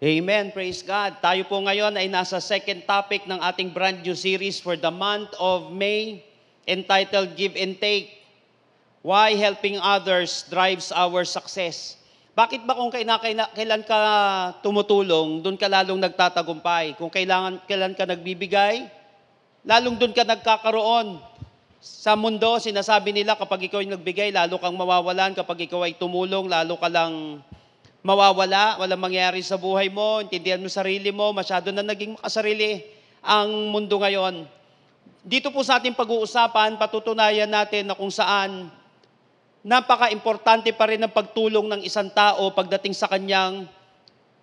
Amen. Praise God. Tayo po ngayon ay nasa second topic ng ating brand new series for the month of May entitled Give and Take. Why helping others drives our success. Bakit ba kung kailan ka tumutulong, doon ka lalong nagtatagumpay? Kung kailan ka nagbibigay, lalong doon ka nagkakaroon. Sa mundo, sinasabi nila kapag ikaw ay nagbigay, lalo kang mawawalan. Kapag ikaw ay tumulong, lalo ka lang mawawala. Walang mangyari sa buhay mo, intindihan mo sarili mo, masyado na naging makasarili ang mundo ngayon. Dito po sa ating pag-uusapan, patutunayan natin na kung saan napaka-importante pa rin ang pagtulong ng isang tao pagdating sa kanyang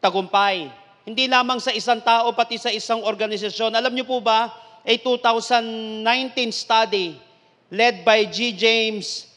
tagumpay. Hindi lamang sa isang tao, pati sa isang organisasyon. Alam niyo po ba, a 2019 study led by G. James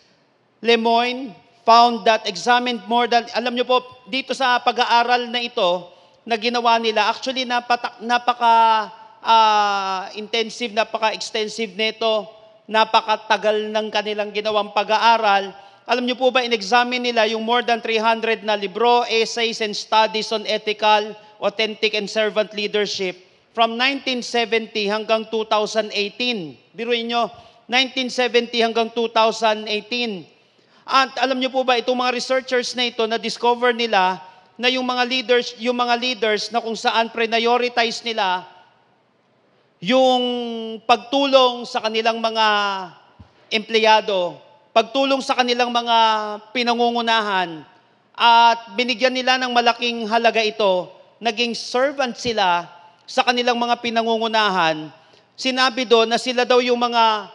Lemoyne found that examined more than, alam niyo po, dito sa pag-aaral na ito, na ginawa nila, actually napaka-intensive, napaka-extensive nito, napakatagal ng kanilang ginawang pag-aaral. Alam niyo po ba, in-examine nila yung more than 300 na libro, essays, and studies on ethical, authentic, and servant leadership from 1970 hanggang 2018. Biruin nyo, 1970 hanggang 2018. At alam niyo po ba, itong mga researchers na ito, na-discover nila na yung mga leaders na kung saan prioritize nila yung pagtulong sa kanilang mga empleyado, pagtulong sa kanilang mga pinangungunahan, at binigyan nila ng malaking halaga ito, naging servant sila sa kanilang mga pinangungunahan. Sinabi doon na sila daw yung mga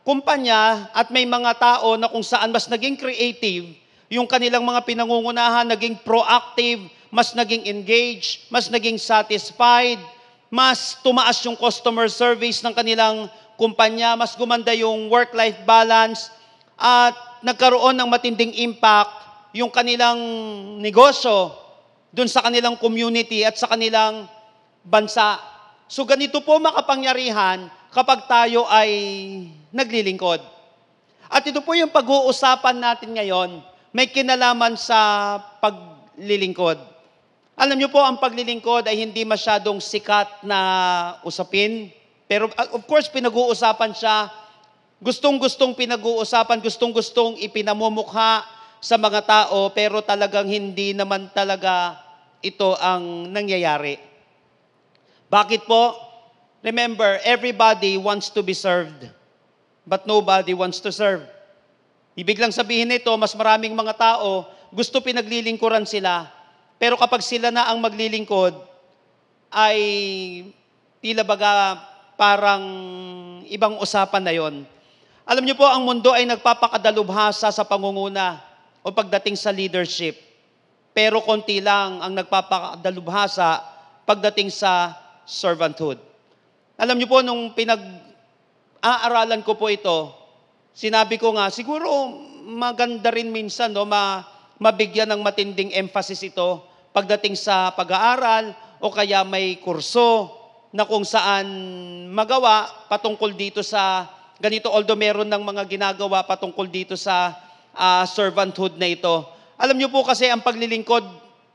kumpanya at may mga tao na kung saan mas naging creative, yung kanilang mga pinangungunahan, naging proactive, mas naging engaged, mas naging satisfied, mas tumaas yung customer service ng kanilang kumpanya, mas gumanda yung work-life balance, at nagkaroon ng matinding impact yung kanilang negosyo dun sa kanilang community at sa kanilang bansa. So ganito po makapangyarihan kapag tayo ay naglilingkod. At ito po yung pag-uusapan natin ngayon, may kinalaman sa paglilingkod. Alam niyo po, ang paglilingkod ay hindi masyadong sikat na usapin. Pero of course, pinag-uusapan siya. Gustong-gustong pinag-uusapan, gustong-gustong ipinamumukha sa mga tao, pero talagang hindi naman talaga ito ang nangyayari. Bakit po? Remember, everybody wants to be served, but nobody wants to serve. Ibig lang sabihin nito, mas maraming mga tao, gusto pinaglilingkuran sila, pero kapag sila na ang maglilingkod, ay tila baga parang ibang usapan na yon. Alam niyo po, ang mundo ay nagpapakadalubhasa sa pangunguna o pagdating sa leadership. Pero konti lang ang nagpapakadalubhasa pagdating sa servanthood. Alam niyo po, nung pinag-aaralan ko po ito, sinabi ko nga, siguro maganda rin minsan mabigyan ng matinding emphasis ito pagdating sa pag-aaral o kaya may kurso na kung saan magawa patungkol dito sa ganito, although meron ng mga ginagawa patungkol dito sa servanthood na ito. Alam niyo po kasi ang paglilingkod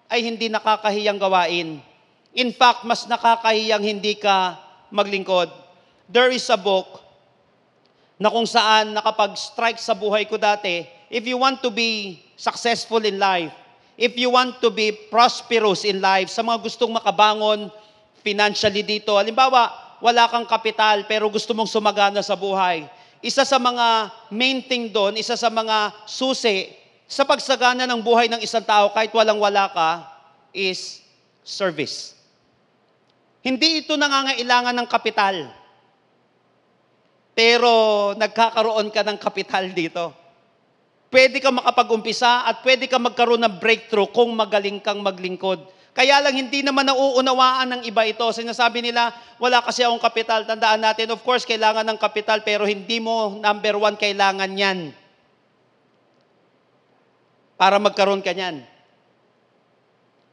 ay hindi nakakahiyang gawain. In fact, mas nakakahiyang hindi ka maglingkod. There is a book na kung saan nakapag-strike sa buhay ko dati, if you want to be successful in life, if you want to be prosperous in life, sa mga gustong makabangon financially dito, halimbawa, wala kang kapital pero gusto mong sumagana sa buhay. Isa sa mga main thing doon, isa sa mga susi sa pagsagana ng buhay ng isang tao kahit walang-wala ka is service. Hindi ito nangangailangan ng kapital. Pero nagkakaroon ka ng kapital dito. Pwede ka makapag-umpisa at pwede ka magkaroon ng breakthrough kung magaling kang maglingkod. Kaya lang hindi naman nauunawaan ng iba ito. Sinasabi nila, wala kasi akong kapital. Tandaan natin, of course, kailangan ng kapital, pero hindi mo number one kailangan yan. Para magkaroon ka yan.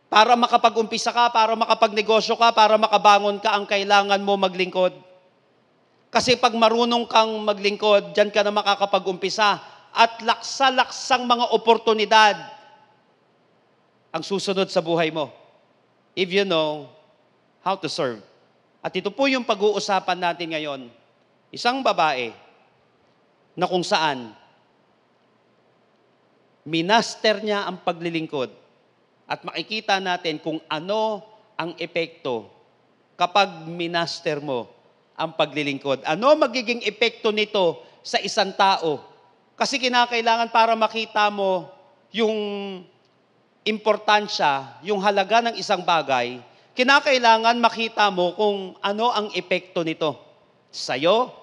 Para makapag-umpisa ka, para makapagnegosyo ka, para makabangon ka, ang kailangan mo maglingkod. Kasi pag marunong kang maglingkod, dyan ka na makakapag-umpisa. At laksa-laksang mga oportunidad ang susunod sa buhay mo. if you know how to serve. At ito po yung pag-uusapan natin ngayon. Isang babae na kung saan minaster niya ang paglilingkod at makikita natin kung ano ang epekto kapag minaster mo ang paglilingkod. Ano magiging epekto nito sa isang tao? Kasi kinakailangan para makita mo yung importansya, yung halaga ng isang bagay, kinakailangan makita mo kung ano ang epekto nito sa'yo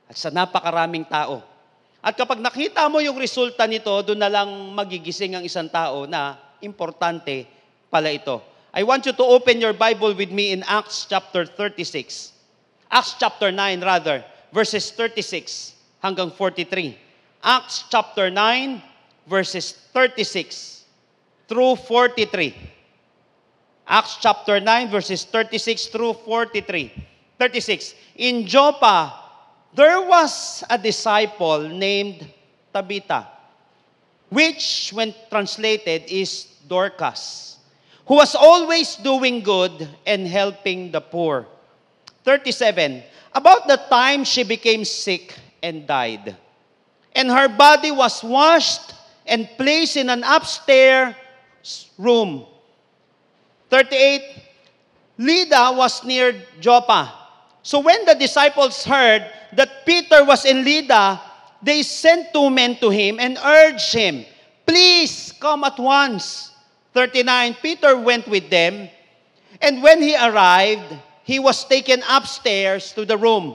at sa napakaraming tao. At kapag nakita mo yung resulta nito, doon na lang magigising ang isang tao na importante pala ito. I want you to open your Bible with me in Acts chapter 36. Acts chapter 9 rather, verses 36 hanggang 43. Acts chapter 9, verses 36 through 43. Acts chapter 9, verses 36 through 43. 36. In Joppa, there was a disciple named Tabitha, which, when translated, is Dorcas, who was always doing good and helping the poor. 37. About the time she became sick and died, and her body was washed and placed in an upstairs room. 38, Lydda was near Joppa. So when the disciples heard that Peter was in Lydda, they sent 2 men to him and urged him, "Please come at once." 39, Peter went with them, and when he arrived, he was taken upstairs to the room.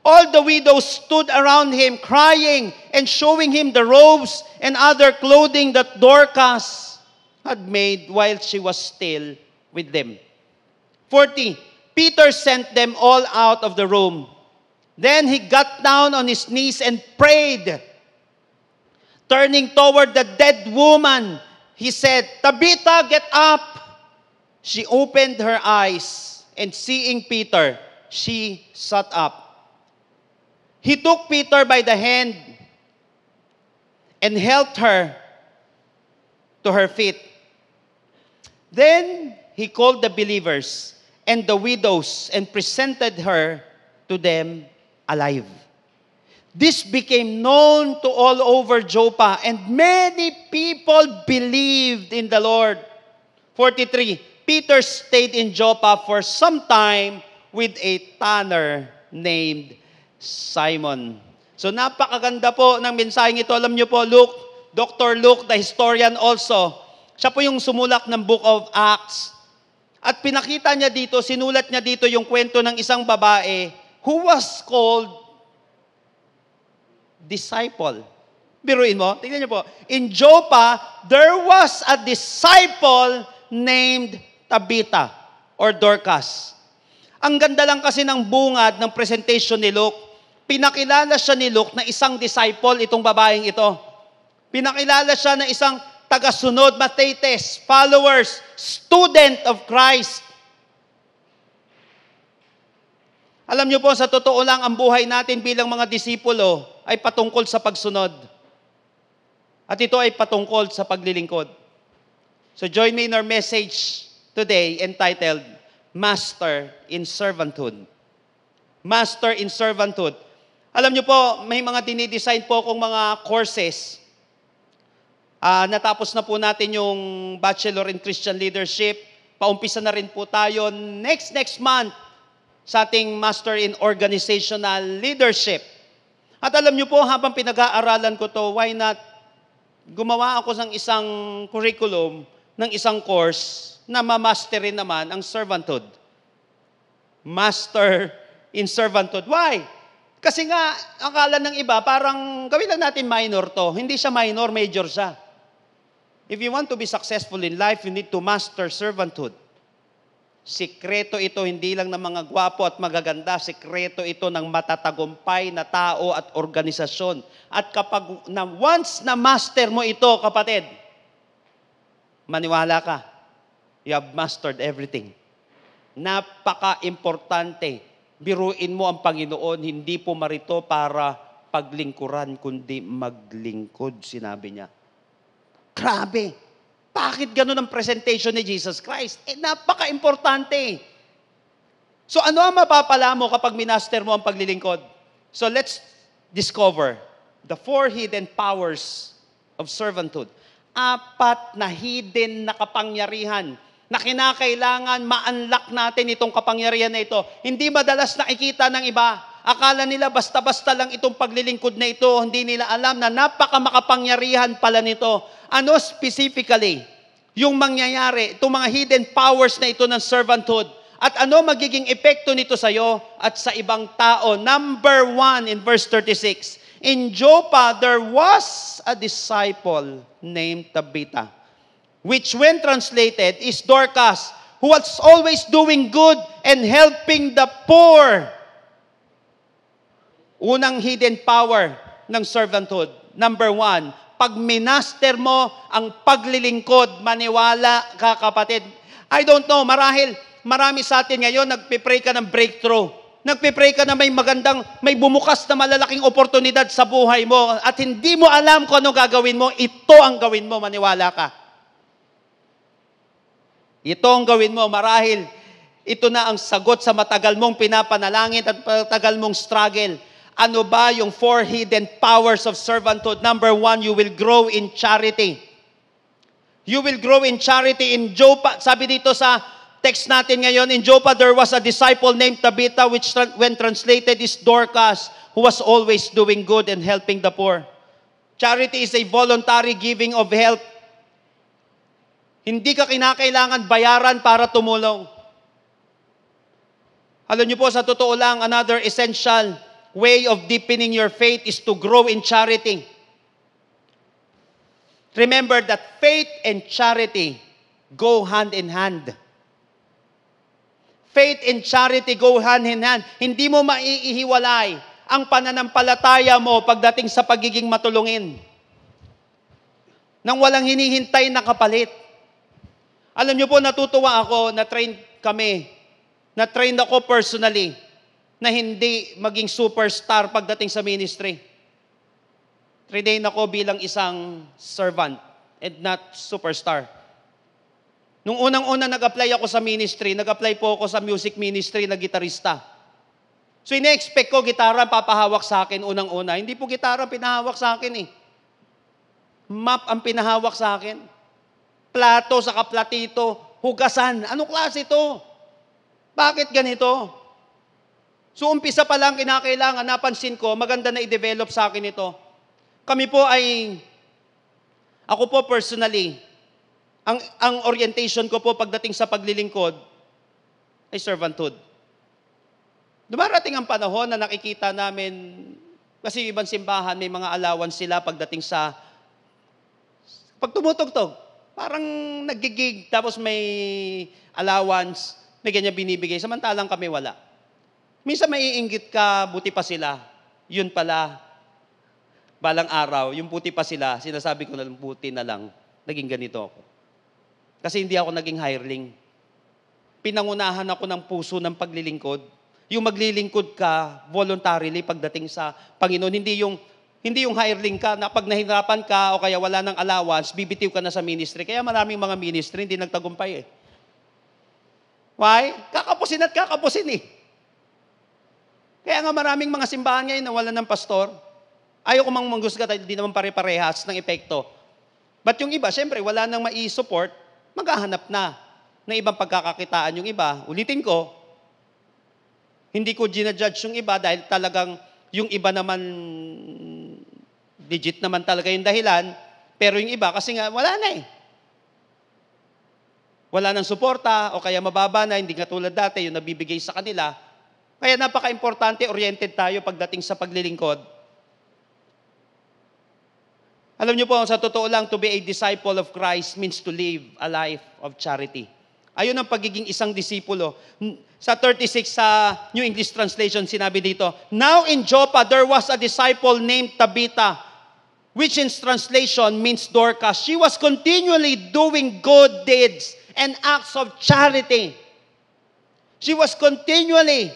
All the widows stood around him, crying and showing him the robes and other clothing that Dorcas had made while she was still with them. 40, Peter sent them all out of the room. Then he got down on his knees and prayed. Turning toward the dead woman, he said, "Tabitha, get up." She opened her eyes, and seeing Peter, she sat up. He took Peter by the hand and helped her to her feet. Then he called the believers and the widows and presented her to them alive. This became known to all over Joppa, and many people believed in the Lord. 43, Peter stayed in Joppa for some time with a tanner named Simon. So napakaganda po ng mensaheng ito. Alam niyo po, Dr. Luke, the historian also, siya po yung sumulak ng Book of Acts. At pinakita niya dito, sinulat niya dito yung kwento ng isang babae who was called disciple. Biruin mo, tingnan niyo po. In Joppa, there was a disciple named Tabitha or Dorcas. Ang ganda lang kasi ng bungad ng presentation ni Luke. Pinakilala siya ni Luke na isang disciple, itong babaeng ito. Pinakilala siya na isang tagasunod, mathetes, followers, student of Christ. Alam niyo po, sa totoo lang, ang buhay natin bilang mga disipulo ay patungkol sa pagsunod. At ito ay patungkol sa paglilingkod. So join me in our message today entitled, Master in Servanthood. Master in Servanthood. Alam niyo po, may mga dinidesign po kong mga courses. Natapos na po natin yung Bachelor in Christian Leadership. Paumpisa na rin po tayo next month sa ating Master in Organizational Leadership. At alam niyo po, habang pinag-aaralan ko to, why not gumawa ako ng isang curriculum, ng isang course na mamasterin naman ang servanthood. Master in Servanthood. Why? Kasi nga, akala ng iba, parang gawin lang natin minor to. Hindi siya minor, major siya. If you want to be successful in life, you need to master servanthood. Sikreto ito hindi lang ng mga gwapo at magaganda, sikreto ito ng matatagumpay na tao at organisasyon. At kapag once na master mo ito, kapatid, maniwala ka, you have mastered everything. Napaka-importante. Biruin mo ang Panginoon, hindi po marito para paglingkuran, kundi maglingkod, sinabi niya. Grabe! Bakit ganun ang presentation ni Jesus Christ? Napaka-importante. So ano ang mapapala mo kapag minaster mo ang paglilingkod? So let's discover the 4 hidden powers of servanthood. 4 na hidden na kapangyarihan na kinakailangan ma-unlock natin itong kapangyarihan na ito. Hindi madalas nakikita ng iba. Akala nila basta-basta lang itong paglilingkod na ito. Hindi nila alam na napaka-makapangyarihan pala nito. Ano specifically yung mangyayari, itong mga hidden powers na ito ng servanthood? At ano magiging epekto nito sa iyo at sa ibang tao? Number 1 in verse 36. In Joppa, there was a disciple named Tabitha, which when translated is Dorcas, who was always doing good and helping the poor. Unang hidden power ng servanthood. Number 1, pag minaster mo ang paglilingkod, maniwala ka kapatid. I don't know, marami sa atin ngayon, nagpipray ka ng breakthrough. Nagpipray ka na may bumukas na malalaking oportunidad sa buhay mo at hindi mo alam kung ano gagawin mo, ito ang gawin mo, maniwala ka. Ito ang gawin mo, marahil ito na ang sagot sa matagal mong pinapanalangin at matagal mong struggle. Ano ba yung 4 hidden powers of servanthood? Number 1, you will grow in charity. You will grow in charity. In Joppa, sabi dito sa text natin ngayon, in Joppa there was a disciple named Tabitha, which when translated is Dorcas, who was always doing good and helping the poor. Charity is a voluntary giving of help. Hindi ka kinakailangan bayaran para tumulong. Alam niyo po, sa totoo lang, another essential way of deepening your faith is to grow in charity. Remember that faith and charity go hand in hand. Faith and charity go hand in hand. Hindi mo maiihiwalay ang pananampalataya mo pagdating sa pagiging matulungin. Nang walang hinihintay na kapalit. Alam niyo po, natutuwa ako, na-train ako personally na hindi maging superstar pagdating sa ministry. Train ako bilang isang servant and not superstar. Nung unang-una nag-apply ako sa ministry, nag-apply po ako sa music ministry na gitarista. So ine-expect ko gitara papahawak sa akin unang-una. Hindi po gitara pinahawak sa akin eh. Map ang pinahawak sa akin. Plato sa kaplatito, hugasan. Anong klase ito? Bakit ganito? So umpisa pa lang kinakailangan, napansin ko, maganda na i-develop sa akin ito. Ako po personally, ang orientation ko po pagdating sa paglilingkod ay servanthood. Dumarating ang panahon na nakikita namin, kasi ibang simbahan may mga allowance sila pagdating sa pag tumutugtog. Parang nagigig, tapos may allowance, may ganyan binibigay, samantalang kami wala. Minsan maiinggit ka, buti pa sila. Yun pala, balang araw, yung buti pa sila, sinasabi ko na lang, buti na lang, naging ganito ako. Kasi hindi ako naging hireling. Pinangunahan ako ng puso ng paglilingkod. Yung maglilingkod ka voluntarily pagdating sa Panginoon, hindi yung hireling ka na pag nahirapan ka o kaya wala ng allowance, bibitiw ka na sa ministry. Kaya maraming mga ministry hindi nagtagumpay eh. Why? Kakapusin at kakapusin eh. Kaya nga maraming mga simbahan ngayon na wala ng pastor. Ayaw ko mang manggusga, hindi naman pare-parehas ng epekto. But yung iba, syempre, wala nang mai-support, maghahanap na ng ibang pagkakakitaan yung iba. Ulitin ko, hindi ko ginajudge yung iba dahil talagang yung iba naman, legit naman talaga yung dahilan, pero yung iba, kasi nga, wala na eh. Wala nang suporta, o kaya mababa na, hindi nga tulad dati, yung nabibigay sa kanila. Kaya napaka-importante, oriented tayo pagdating sa paglilingkod. Alam niyo po, sa totoo lang, to be a disciple of Christ means to live a life of charity. Ayun ang pagiging isang disipulo. Sa 36 sa New English Translation, sinabi dito, now in Joppa, there was a disciple named Tabitha, which in translation means Dorcas. She was continually doing good deeds and acts of charity. She was continually,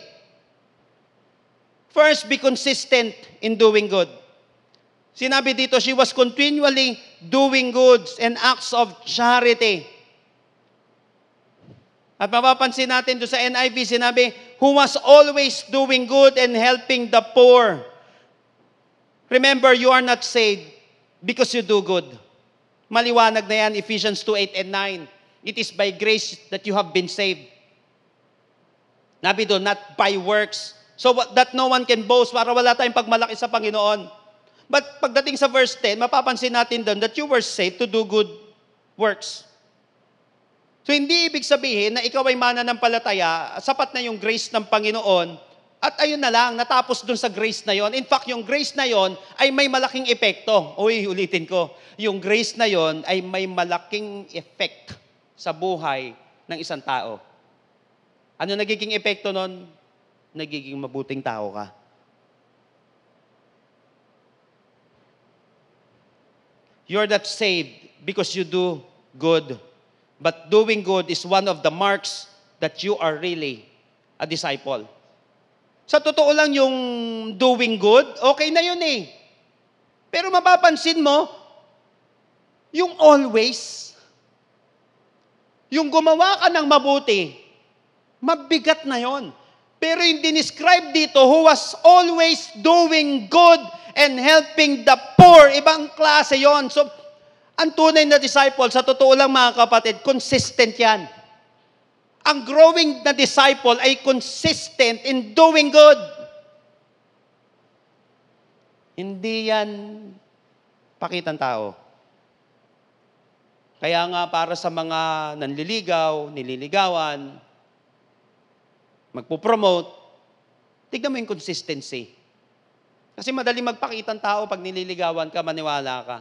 first, be consistent in doing good. Sinabi dito, she was continually doing goods and acts of charity. At mapapansin natin doon sa NIV, sinabi, who was always doing good and helping the poor. Remember, you are not saved because you do good. Maliwanag na yan, Ephesians 2:8 and 9. It is by grace that you have been saved. Nabi doon, not by works. So that no one can boast, para wala tayong pagmalaki sa Panginoon. But pagdating sa verse 10, mapapansin natin doon that you were saved to do good works. So hindi ibig sabihin na ikaw ay mananampalataya, sapat na yung grace ng Panginoon, at ayun na lang, natapos dun sa grace na yon. In fact, yung grace na yon ay may malaking epekto. Uy, ulitin ko. Yung grace na yon ay may malaking effect sa buhay ng isang tao. Ano nagiging epekto nun? Nagiging mabuting tao ka. You're not saved because you do good. But doing good is one of the marks that you are really a disciple. Sa totoo lang yung doing good, okay na yun eh. Pero mapapansin mo, yung always, yung gumawa ka ng mabuti, mabigat na yon. Pero yung dinescribe dito, who was always doing good and helping the poor, ibang klase yon. So, ang tunay na disciple, sa totoo lang mga kapatid, consistent yan. Ang growing na disciple ay consistent in doing good. Hindi yan pakitang tao. Kaya nga para sa mga nanliligaw, nililigawan, magpo-promote, tignan mo yung consistency. Kasi madali magpakitang tao pag nililigawan ka, maniwala ka.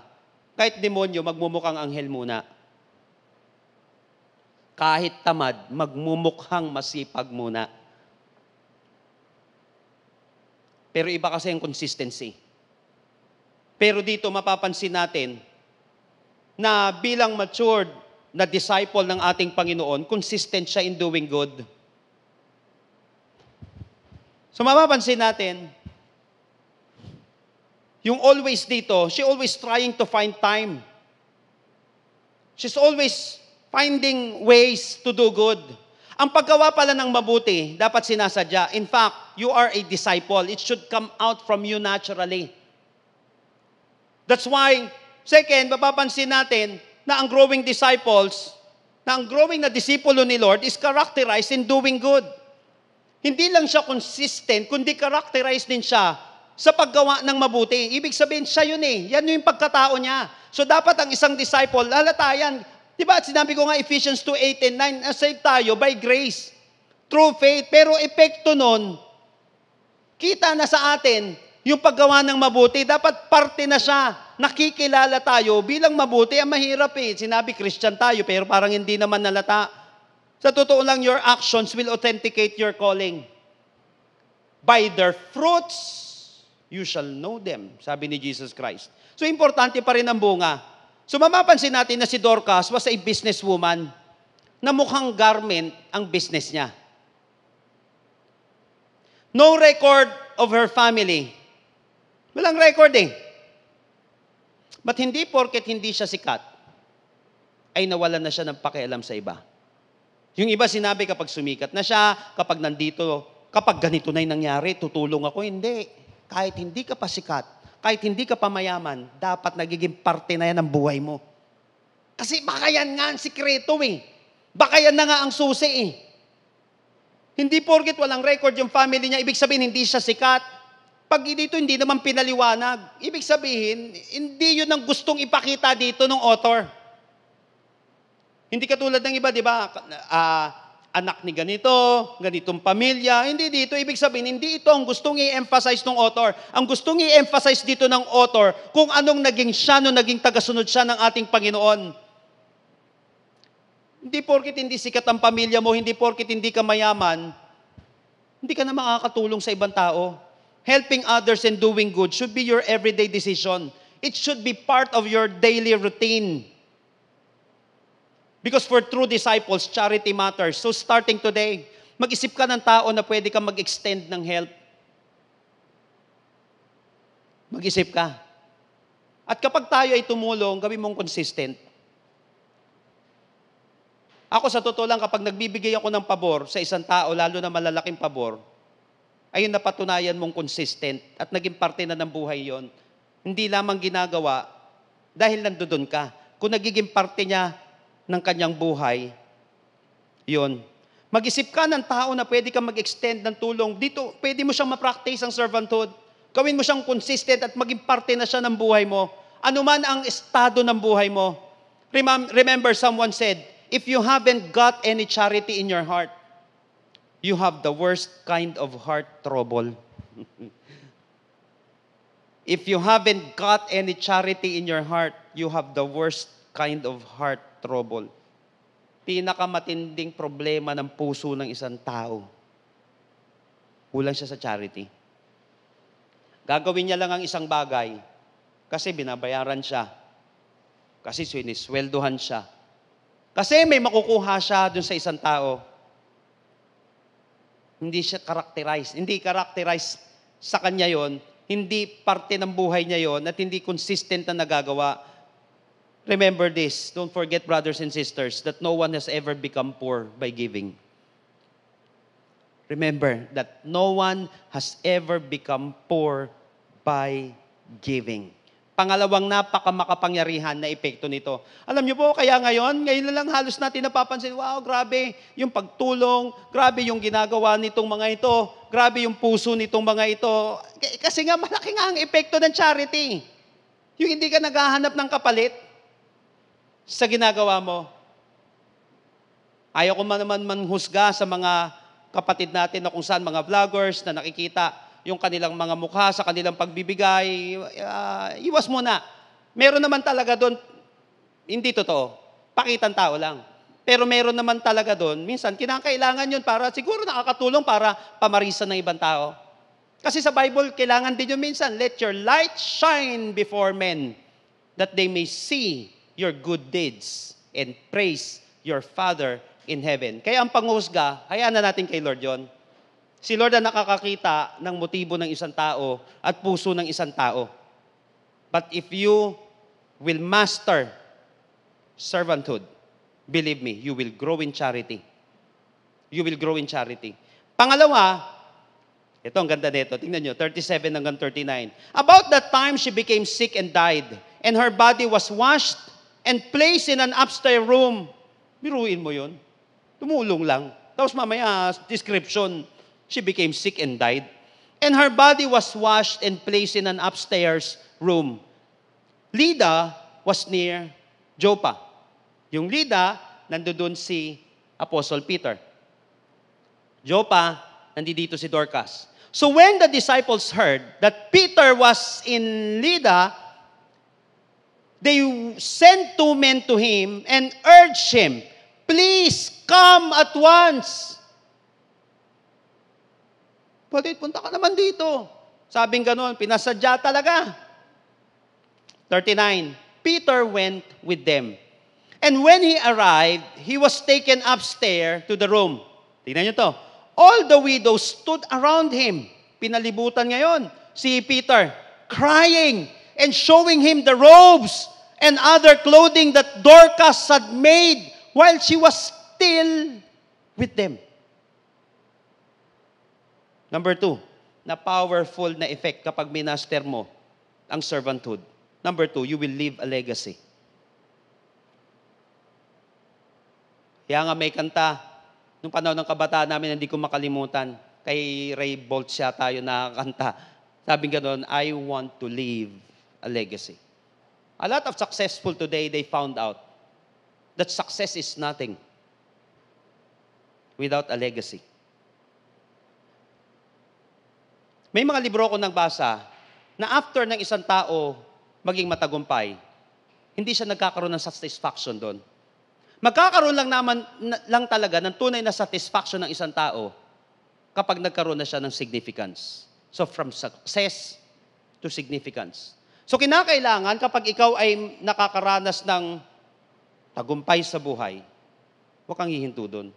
Kahit demonyo, magmumukhang anghel muna. Kahit tamad, magmumukhang masipag muna. Pero iba kasi yung consistency. Pero dito mapapansin natin na bilang matured na disciple ng ating Panginoon, consistent siya in doing good. So mapapansin natin, yung always dito, she always trying to find time. She's always finding ways to do good. Ang paggawa pala ng mabuti, dapat sinasadya. In fact, you are a disciple. It should come out from you naturally. That's why, second, mapapansin natin na ang growing disciples, na ang growing na disipulo ni Lord is characterized in doing good. Hindi lang siya consistent, kundi characterized din siya sa paggawa ng mabuti. Ibig sabihin, siya yun eh. Yan yung pagkatao niya. So dapat ang isang disciple, lalatayan. Diba, sinabi ko nga Ephesians 2:8 and 9, save tayo by grace, through faith. Pero epekto nun, kita na sa atin, yung paggawa ng mabuti, dapat parte na siya. Nakikilala tayo bilang mabuti. Ang mahirap eh. Sinabi Christian tayo, pero parang hindi naman nalata. Sa totoo lang, your actions will authenticate your calling. By their fruits, you shall know them, sabi ni Jesus Christ. So, importante pa rin ang bunga. So, mamapansin natin na si Dorcas was a businesswoman na mukhang garment ang business niya. No record of her family. Walang record eh. But hindi porket hindi siya sikat, ay nawalan na siya ng pakialam sa iba. Yung iba sinabi kapag sumikat na siya, kapag nandito, kapag ganito na yung nangyari, tutulong ako. Hindi. Kahit hindi ka pa sikat, kahit hindi ka pa mayaman, dapat nagiging parte na yan ng buhay mo. Kasi baka yan nga ang sikreto eh. Baka yan na nga ang susi eh. Hindi porket walang record yung family niya, ibig sabihin hindi siya sikat. Pag dito hindi naman pinaliwanag, ibig sabihin, hindi yun ang gustong ipakita dito ng author. Hindi katulad ng iba, di ba? Anak ni ganito, ganitong pamilya. Hindi dito. Ibig sabihin, hindi ito ang gustong i-emphasize ng author. Ang gustong i-emphasize dito ng author, kung anong naging siya, nung naging tagasunod siya ng ating Panginoon. Hindi porkit hindi sikat ang pamilya mo, hindi porkit hindi ka mayaman, hindi ka na makakatulong sa ibang tao. Helping others and doing good should be your everyday decision. It should be part of your daily routine. Because for true disciples, charity matters. So starting today, mag-isip ka ng tao na pwede kang mag-extend ng help. Mag-isip ka. At kapag tayo ay tumulong, gawin mong consistent. Ako sa totoo lang, kapag nagbibigay ako ng pabor sa isang tao, lalo na malalaking pabor, ayun napatunayan mong consistent at naging parte na ng buhay yon. Hindi lamang ginagawa dahil nandoon ka. Kung nagiging parte niya ng kanyang buhay, yon. Mag-isip ka ng tao na pwede kang mag-extend ng tulong. Dito, pwede mo siyang ma-practice ang servanthood. Gawin mo siyang consistent at maging parte na siya ng buhay mo. Ano man ang estado ng buhay mo. Remember, someone said, if you haven't got any charity in your heart, you have the worst kind of heart trouble. If you haven't got any charity in your heart, you have the worst kind of heart trouble. Pinakamatinding problema ng puso ng isang tao. Kulang siya sa charity. Gagawin niya lang ang isang bagay kasi binabayaran siya. Kasi sinisweldohan siya. Kasi may makukuha siya dun sa isang tao. Hindi siya characterized. Hindi characterized sa kanya yon. Hindi parte ng buhay niya yon at hindi consistent na nagagawa. Remember this. Don't forget, brothers and sisters, that no one has ever become poor by giving. Remember that no one has ever become poor by giving. Pangalawang napakamakapangyarihan na epekto nito. Alam niyo po, kaya ngayon na lang halos natin napapansin, wow, grabe yung pagtulong, grabe yung ginagawa nitong mga ito, grabe yung puso nitong mga ito. Kasi nga, malaki nga ang epekto ng charity. Yung hindi ka naghahanap ng kapalit sa ginagawa mo. Ayaw ko naman manhusga sa mga kapatid natin na kung saan mga vloggers na nakikita yung kanilang mga mukha sa kanilang pagbibigay, iwas muna. Meron naman talaga doon, hindi totoo, pakitang tao lang. Pero meron naman talaga doon, minsan kinakailangan yun para siguro nakakatulong para pamarisan ng ibang tao. Kasi sa Bible, kailangan din yun minsan, let your light shine before men, that they may see your good deeds and praise your Father in heaven. Kaya ang panghusga, hayaan na natin kay Lord yon. Si Lord ang nakakakita ng motibo ng isang tao at puso ng isang tao. But if you will master servanthood, believe me, you will grow in charity. You will grow in charity. Pangalawa, ito ang ganda nito. Tingnan nyo, 37 hanggang 39. About that time, she became sick and died, and her body was washed and placed in an upstairs room. Biruin mo yun. Tumulong lang. Tapos mamaya, description, she became sick and died. And her body was washed and placed in an upstairs room. Lydda was near Joppa. Yung Lydda, nandoon si Apostle Peter. Joppa, nandito si Dorcas. So when the disciples heard that Peter was in Lydda, they sent 2 men to him and urged him, please come at once. Bakit punta ka naman dito? Sabing gano'n, pinasadya talaga. 39, Peter went with them. And when he arrived, he was taken upstairs to the room. Tingnan niyo to. All the widows stood around him. Pinalibutan ngayon si Peter, crying and showing him the robes and other clothing that Dorcas had made while she was still with them. Number 2, na powerful na effect kapag minaster mo ang servanthood. Number 2, you will leave a legacy. Kaya nga may kanta, nung panahon ng kabataan namin, hindi ko makalimutan, kay Ray Bolt siya tayo nakakanta. Sabi gano'n, I want to leave a legacy. A lot of successful today, they found out that success is nothing without a legacy. May mga libro ko nagbasa na after ng isang tao maging matagumpay, hindi siya nagkakaroon ng satisfaction doon. Magkakaroon lang talaga ng tunay na satisfaction ng isang tao kapag nagkaroon na siya ng significance. So from success to significance. So kinakailangan kapag ikaw ay nakakaranas ng tagumpay sa buhay, huwag kang hihinto doon.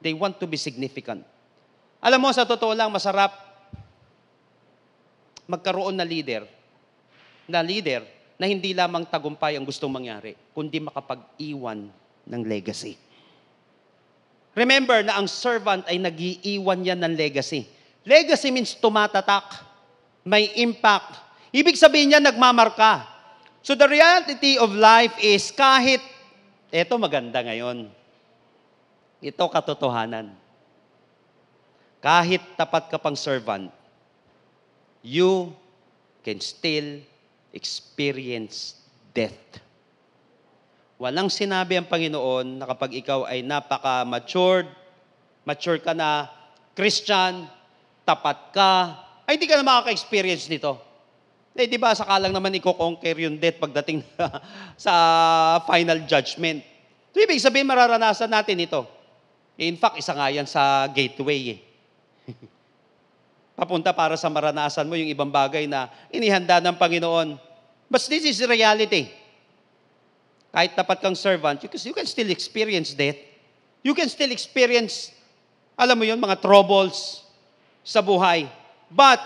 They want to be significant. Alam mo, sa totoo lang, masarap magkaroon na leader na hindi lamang tagumpay ang gustong mangyari, kundi makapag-iwan ng legacy. Remember na ang servant ay nag-iiwan yan ng legacy. Legacy means tumatatak, may impact. Ibig sabihin niya, nagmamarka. So the reality of life is kahit, eto maganda ngayon, ito katotohanan. Kahit tapat ka pang servant, you can still experience death. Walang sinabi ang Panginoon na kapag ikaw ay napaka-matured, mature ka na, Christian, tapat ka, ay hindi ka na makaka-experience nito. Eh, di ba, saka lang naman i-conquer yung death pagdating sa final judgment. So, ibig sabihin, mararanasan natin ito. In fact, isa nga yan sa gateway. Papunta para sa maranasan mo yung ibang bagay na inihanda ng Panginoon. But this is reality. Kahit tapat kang servant, you can still experience death. You can still experience, alam mo yun, mga troubles sa buhay. But,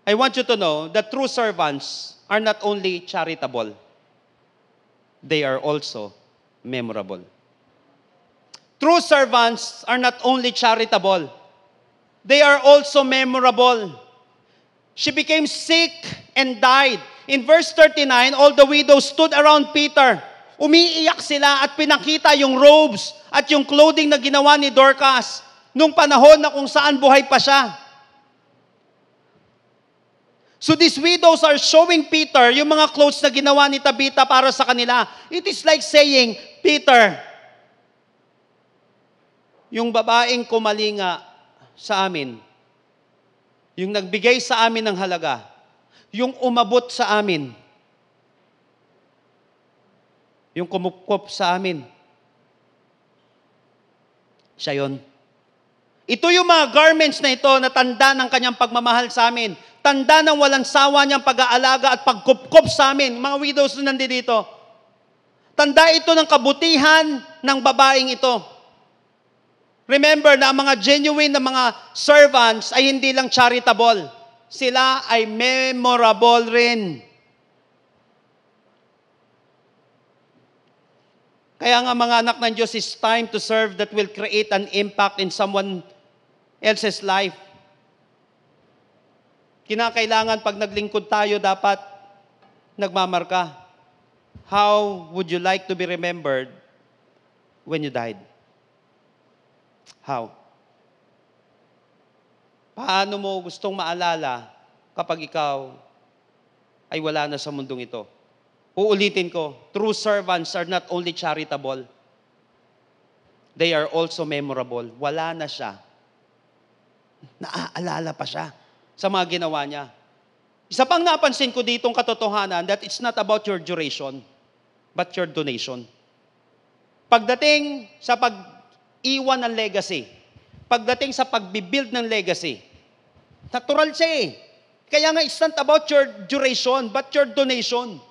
I want you to know that true servants are not only charitable, they are also memorable. True servants are not only charitable, they are also memorable. She became sick and died. In verse 39, all the widows stood around Peter. Umiiyak sila at pinakita yung robes at yung clothing na ginawa ni Dorcas nung panahon na kung saan buhay pa siya. So these widows are showing Peter yung mga clothes na ginawa ni Tabitha para sa kanila. It is like saying, Peter, yung babaeng kumalinga sa amin, yung nagbigay sa amin ng halaga, yung umabot sa amin, yung kumupkop sa amin, siya yun. Ito yung mga garments na ito na tanda ng kanyang pagmamahal sa amin. Tanda ng walang sawa niyang pag-aalaga at pagkupkop sa amin. Mga widows na nandito. Tanda ito ng kabutihan ng babaeng ito. Remember na ang mga genuine na mga servants ay hindi lang charitable. Sila ay memorable rin. Kaya nga mga anak ng Diyos, is time to serve that will create an impact in someone else's life. Kinakailangan pag naglingkod tayo, dapat nagmamarka. How would you like to be remembered when you died? How? Paano mo gustong maalala kapag ikaw ay wala na sa mundong ito? Uulitin ko, true servants are not only charitable, they are also memorable. Wala na siya. Naaalala pa siya sa mga ginawa niya. Isa pang napansin ko ditong katotohanan that it's not about your duration, but your donation. Pagdating sa pag-iwan ng legacy, pagdating sa pagbibuild ng legacy, natural siya eh. Kaya nga it's not about your duration, but your donation.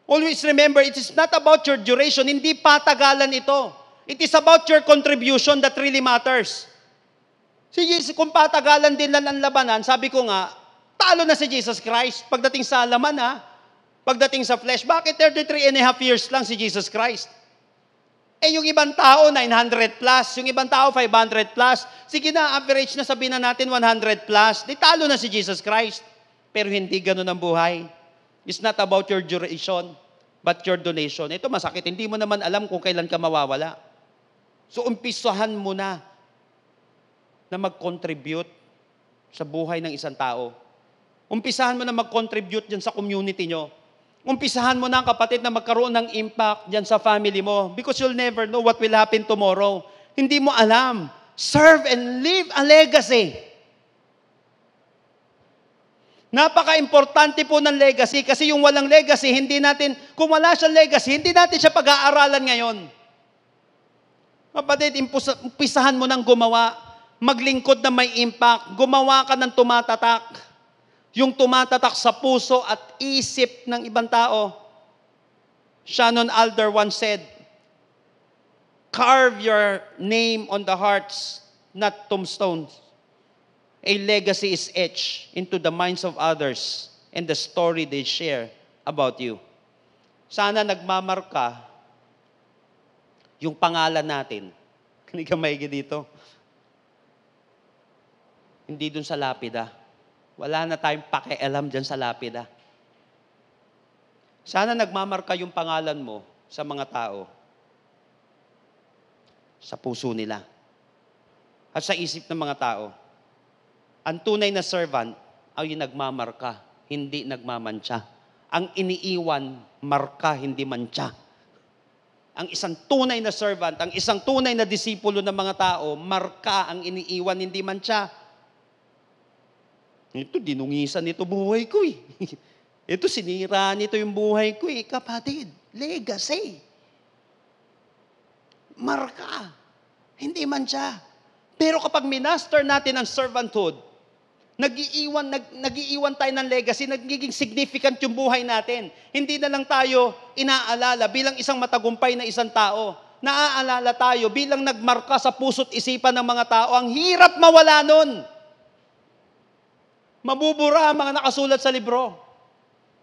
Always remember, it is not about your duration, hindi patagalan ito. It is about your contribution that really matters. Si Jesus, kung patagalan din lang ang labanan, sabi ko nga, talo na si Jesus Christ. Pagdating sa laman pagdating sa flesh, bakit 33 and a half years lang si Jesus Christ? Eh yung ibang tao, 900 plus. Yung ibang tao, 500 plus. Sige na, average na sabihin na natin 100 plus. Di talo na si Jesus Christ. Pero hindi ganun ang buhay. It's not about your duration, but your donation. Ito masakit. Hindi mo naman alam kung kailan ka mawawala. So umpisahan mo na mag-contribute sa buhay ng isang tao. Umpisahan mo na mag-contribute dyan sa community nyo. Umpisahan mo na, kapatid, na magkaroon ng impact dyan sa family mo. Because you'll never know what will happen tomorrow. Hindi mo alam. Serve and leave a legacy. Napaka-importante po ng legacy kasi yung walang legacy, kung wala siyang legacy, hindi natin siya pag-aaralan ngayon. Kapatid, umpisahan mo nang gumawa, maglingkod na may impact, gumawa ka ng tumatatak. Yung tumatatak sa puso at isip ng ibang tao. Shannon Alder once said, carve your name on the hearts, not tombstones. A legacy is etched into the minds of others and the story they share about you. Sana nagmamarka yung pangalan natin. Hindi ka maigi dito. Hindi dun sa lapida. Wala na tayong pakialam dyan sa lapida. Sana nagmamarka yung pangalan mo sa mga tao. Sa puso nila. At sa isip ng mga tao. Ang tunay na servant ay yung nagmamarka, hindi nagmamantsa. Ang iniiwan, marka, hindi mantsa. Ang isang tunay na servant, ang isang tunay na disipulo ng mga tao, marka ang iniiwan, hindi mantsa. Ito, dinungisan nito buhay ko eh. Ito, sinira nito yung buhay ko eh. Kapatid, legacy. Marka. Hindi mantsa. Pero kapag minaster natin ang servanthood, nag-iiwan tayo ng legacy, nagiging significant yung buhay natin. Hindi na lang tayo inaalala bilang isang matagumpay na isang tao. Naaalala tayo bilang nagmarka sa puso't isipan ng mga tao. Ang hirap mawala nun. Mabubura ang mga nakasulat sa libro.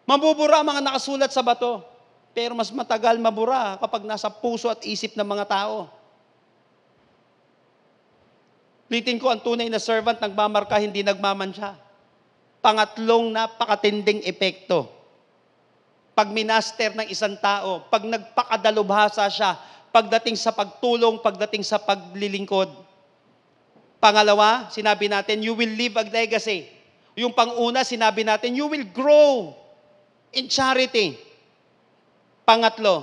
Mabubura ang mga nakasulat sa bato. Pero mas matagal mabura kapag nasa puso at isip ng mga tao. Litin ko, ang tunay na servant nagmamarka, hindi nagmamantsa. Pangatlong napakatinding epekto. Pag minaster ng isang tao, pag nagpakadalubhasa siya, pagdating sa pagtulong, pagdating sa paglilingkod. Pangalawa, sinabi natin, you will leave a legacy. Yung panguna, sinabi natin, you will grow in charity. Pangatlo,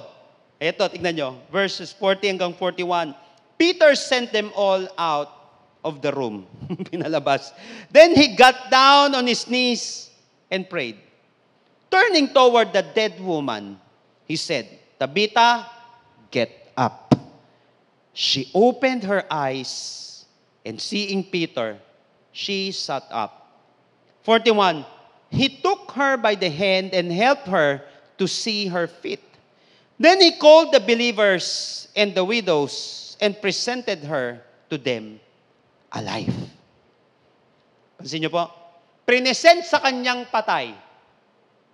eto, tignan nyo, verses 40 hanggang 41. Peter sent them all out of the room. Pinalabas. Then he got down on his knees and prayed. Turning toward the dead woman, he said, Tabitha, get up. She opened her eyes, and seeing Peter, she sat up. 41, he took her by the hand and helped her to see her feet. Then he called the believers and the widows and presented her to them alive. Pansin niyo po? Prinesent sa kanyang patay.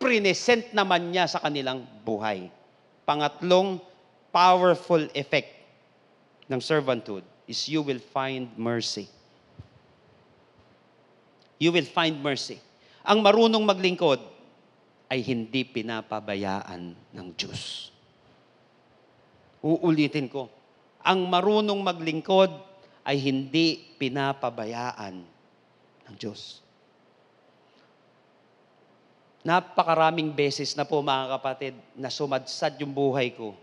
Prinesent naman niya sa kanilang buhay. Pangatlong powerful effect ng servanthood is you will find mercy. You will find mercy. Ang marunong maglingkod ay hindi pinapabayaan ng Diyos. Uulitin ko. Ang marunong maglingkod ay hindi pinapabayaan ng Diyos. Napakaraming beses na po mga kapatid na sumadsad yung buhay ko.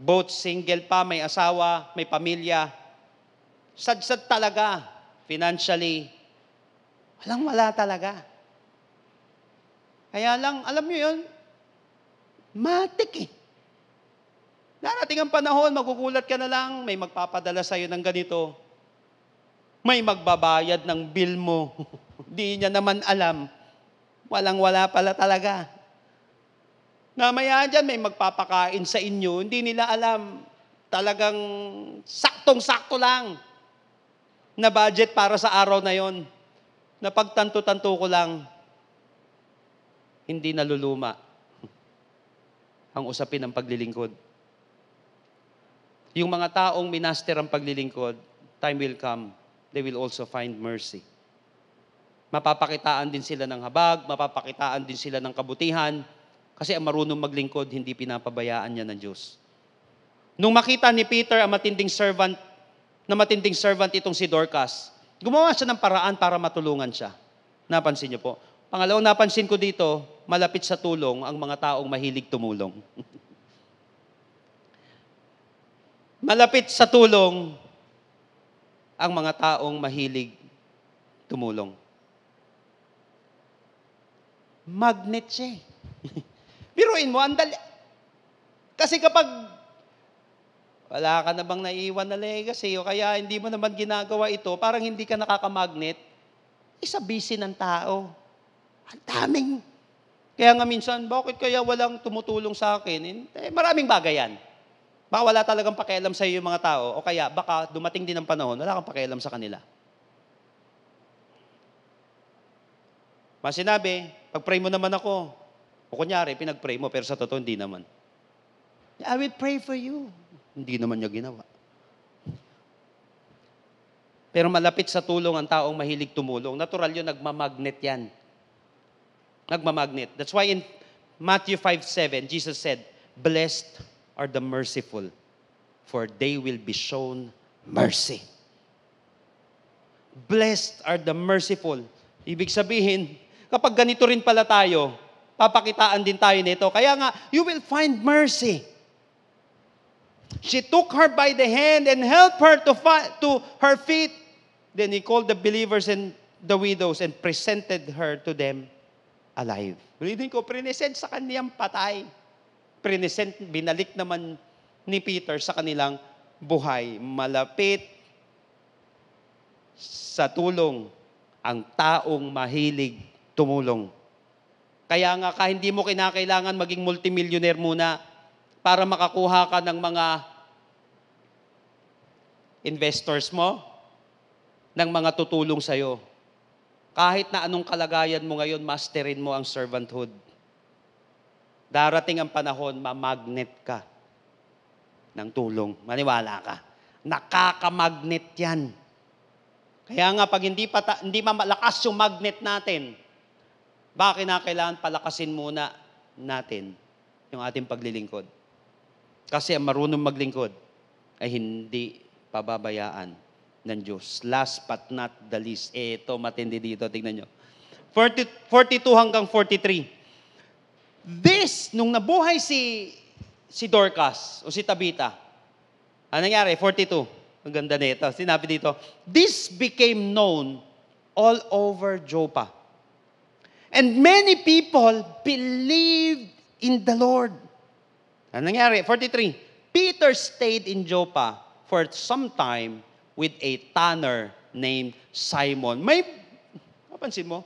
Both single pa, may asawa, may pamilya. Sadsad talaga. Financially, walang-wala talaga. Kaya lang, alam niyo yun, matik eh. Darating ang panahon, magugulat ka na lang, may magpapadala sa'yo ng ganito. May magbabayad ng bill mo. Di niya naman alam. Walang-wala pala talaga. Namaya dyan, may magpapakain sa inyo, hindi nila alam. Talagang saktong-sakto lang na budget para sa araw na yon. Napagtanto-tanto ko lang, hindi naluluma ang usapin ng paglilingkod. Yung mga taong minaster ang paglilingkod, time will come, they will also find mercy. Mapapakitaan din sila ng habag, mapapakitaan din sila ng kabutihan, kasi ang marunong maglingkod, hindi pinapabayaan niya ng Diyos. Nung makita ni Peter ang matinding servant itong si Dorcas, gumawa siya ng paraan para matulungan siya. Napansin niyo po. Pangalawang napansin ko dito, malapit sa tulong ang mga taong mahilig tumulong. Malapit sa tulong ang mga taong mahilig tumulong. Magnet siya. Biruin mo, andali. Kasi kapag wala ka na bang naiiwan na legacy o kaya hindi mo naman ginagawa ito, parang hindi ka nakakamagnet, isa busy ng tao. Ang daming. Kaya nga minsan, bakit kaya walang tumutulong sa akin? Maraming bagay yan. Baka wala talagang pakialam sa iyo yung mga tao o kaya baka dumating din ang panahon, wala kang pakialam sa kanila. Mas sinabi, pag-pray mo naman ako. O kunyari, pinag-pray mo, pero sa totoo, hindi naman. I will pray for you. Hindi naman niya ginawa. Pero malapit sa tulong ang taong mahilig tumulong. Natural yun, nagmamagnet yan. Nagmamagnet. That's why in Matthew 5:7, Jesus said, "Blessed are the merciful, for they will be shown mercy." Blessed are the merciful. Ibig sabihin, kapag ganito rin pala tayo, papakitaan din tayo nito. Kaya nga, you will find mercy. She took her by the hand and helped her to her feet. Then he called the believers and the widows and presented her to them alive. Ulitin ko, present sa kaniyang patay. Present, binalik naman ni Peter sa kanilang buhay. Malapit sa tulong ang taong mahilig tumulong. Kaya nga, hindi mo kinakailangan maging multimillionaire muna para makakuha ka ng mga investors mo, ng mga tutulong sa'yo. Kahit na anong kalagayan mo ngayon, masterin mo ang servanthood. Darating ang panahon, mamagnet ka ng tulong. Maniwala ka. Nakakamagnet yan. Kaya nga, pag hindi malakas yung magnet natin, baka kinakailangan palakasin muna natin yung ating paglilingkod. Kasi ang marunong maglingkod ay hindi pababayaan ng Diyos. Last but not the least. Ito, matindi dito. Tingnan nyo. 42 hanggang 43. Nung nabuhay si Dorcas o si Tabitha, ano nangyari? 42. Ang ganda nito. Sinabi dito, this became known all over Joppa. And many people believed in the Lord. Ano nangyari? 43. Peter stayed in Joppa for some time with a tanner named Simon. Napansin mo?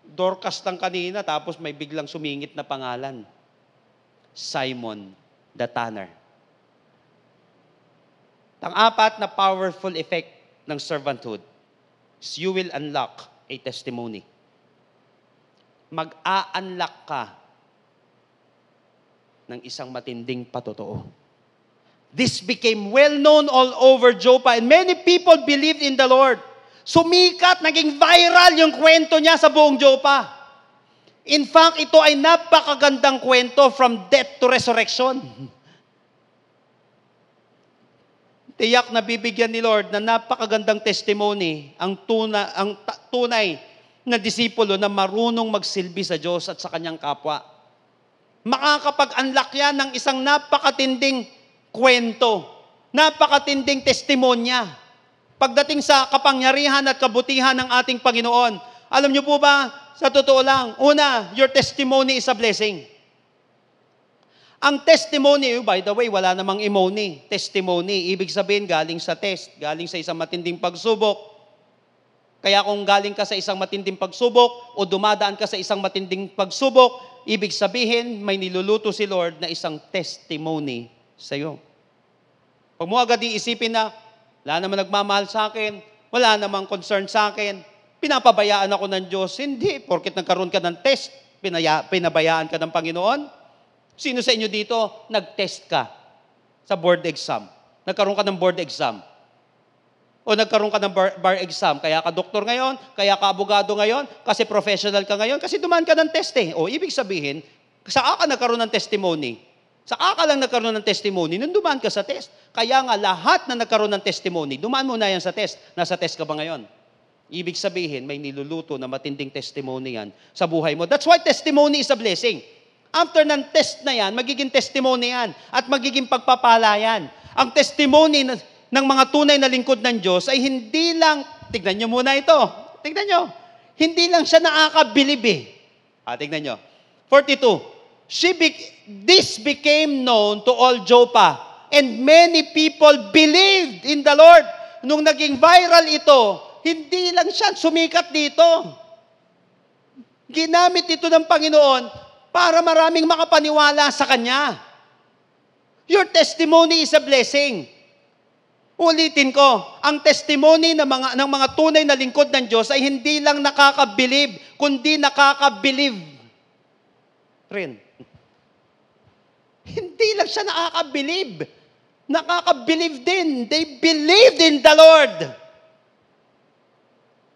Dorcas lang kanina, tapos may biglang sumingit na pangalan. Simon the tanner. Ang-apat na powerful effect ng servanthood is you will unlock a testimony. Mag-a-unlock ka ng isang matinding patotoo. This became well-known all over Joppa and many people believed in the Lord. Sumikat, naging viral yung kwento niya sa buong Joppa. In fact, ito ay napakagandang kwento from death to resurrection. Tiyak na bibigyan ni Lord na napakagandang testimony ang tunay na disipulo na marunong magsilbi sa Diyos at sa kanyang kapwa. Makakapag-unlock yan ng isang napakatinding kwento, napakatinding testimonya. Pagdating sa kapangyarihan at kabutihan ng ating Panginoon, alam niyo po ba, sa totoo lang, una, your testimony is a blessing. Ang testimony, by the way, wala namang imony. Testimony, ibig sabihin galing sa test, galing sa isang matinding pagsubok. Kaya kung galing ka sa isang matinding pagsubok o dumadaan ka sa isang matinding pagsubok, ibig sabihin may niluluto si Lord na isang testimony sa'yo. Pag mo agad iisipin na, wala naman nagmamahal sa akin, wala namang concern sa akin, pinapabayaan ako ng Diyos. Hindi, porket nagkaroon ka ng test, pinabayaan ka ng Panginoon. Sino sa inyo dito, nag-test ka sa board exam? Nagkaroon ka ng board exam. O nagkaroon ka ng bar exam, kaya ka doktor ngayon, kaya ka abogado ngayon, kasi professional ka ngayon, kasi dumaan ka ng test eh. O ibig sabihin, saan ka nagkaroon ng testimony? Saka ka lang nagkaroon ng testimony nung dumaan ka sa test. Kaya nga lahat na nagkaroon ng testimony, dumaan mo na yan sa test. Nasa test ka ba ngayon? Ibig sabihin, may niluluto na matinding testimony yan sa buhay mo. That's why testimony is a blessing. After ng test na yan, magiging testimony yan at magiging pagpapala yan. Ang testimony ng mga tunay na lingkod ng Diyos ay hindi lang, tignan nyo muna ito, tignan nyo, hindi lang siya nakakabilib eh. Tignan nyo. 42. This became known to all Joppa, and many people believed in the Lord. Nung naging viral ito, hindi lang siya sumikat dito. Ginamit ito ng Panginoon para maraming makapaniwala sa Kanya. Your testimony is a blessing. Ulitin ko, ang testimony ng mga tunay na lingkod ng Diyos ay hindi lang nakakabilib, kundi nakakabilib rin. Hindi lang siya nakakabilib. Nakakabilib din. They believed in the Lord.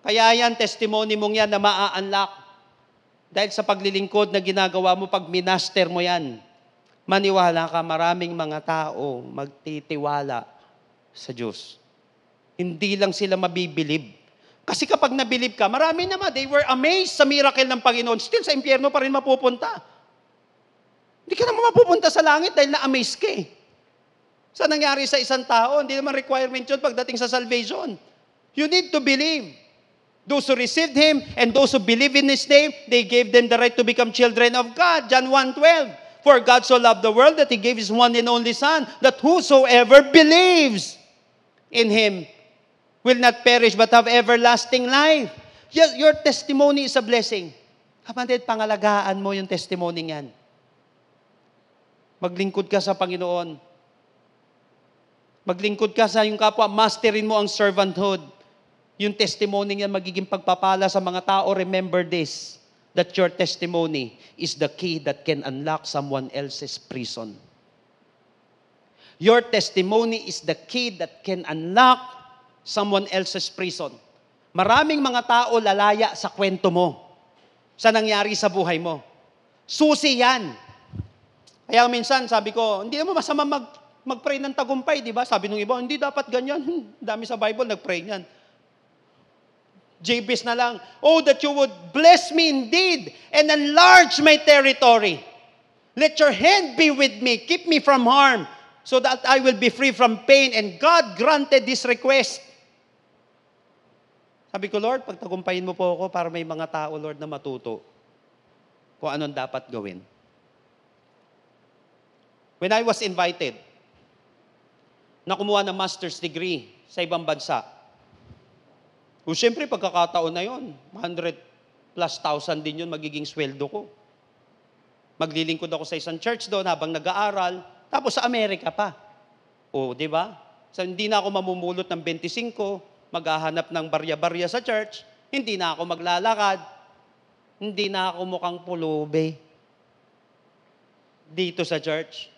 Kaya yan, testimony mong yan na maa-unlock. Dahil sa paglilingkod na ginagawa mo, pag minaster mo yan, maniwala ka, maraming mga tao magtitiwala sa Diyos. Hindi lang sila mabibilib. Kasi kapag nabilib ka, marami naman, they were amazed sa miracle ng Panginoon. Still, sa impyerno pa rin mapupunta. Hindi ka naman mapupunta sa langit dahil na-amaze ka eh. Sa nangyari sa isang tao, hindi naman requirement yun pagdating sa salvation. You need to believe. Those who received Him and those who believe in His name, they gave them the right to become children of God. John 1:12. For God so loved the world that He gave His one and only Son, that whosoever believes in Him will not perish but have everlasting life. Yes, your testimony is a blessing. Kapatid, pangalagaan mo yung testimony niyan. Maglingkod ka sa Panginoon. Maglingkod ka sa iyong kapwa. Masterin mo ang servanthood. Yung testimony niyan magiging pagpapala sa mga tao. Remember this, that your testimony is the key that can unlock someone else's prison. Your testimony is the key that can unlock someone else's prison. Maraming mga tao lalaya sa kwento mo, sa nangyari sa buhay mo. Susi yan. Kaya minsan, sabi ko, hindi naman masama mag-pray ng tagumpay, di ba? Sabi nung iba, hindi dapat ganyan. Dami sa Bible, nag-pray niyan. JBS na lang, oh, that you would bless me indeed and enlarge my territory. Let your hand be with me, keep me from harm, so that I will be free from pain. And God granted this request. Sabi ko, Lord, pagtagumpayin mo po ako para may mga tao, Lord, na matuto kung anong dapat gawin. When I was invited na kumuha ng master's degree sa ibang bansa, siyempre pagkakataon na yon, 100 plus thousand din yun magiging sweldo ko. Maglilingkod ako sa isang church doon habang nag-aaral, tapos sa Amerika pa. Di ba? So, hindi na ako mamumulot ng 25, maghahanap ng barya-barya sa church, hindi na ako maglalakad, hindi na ako mukhang pulube dito sa church.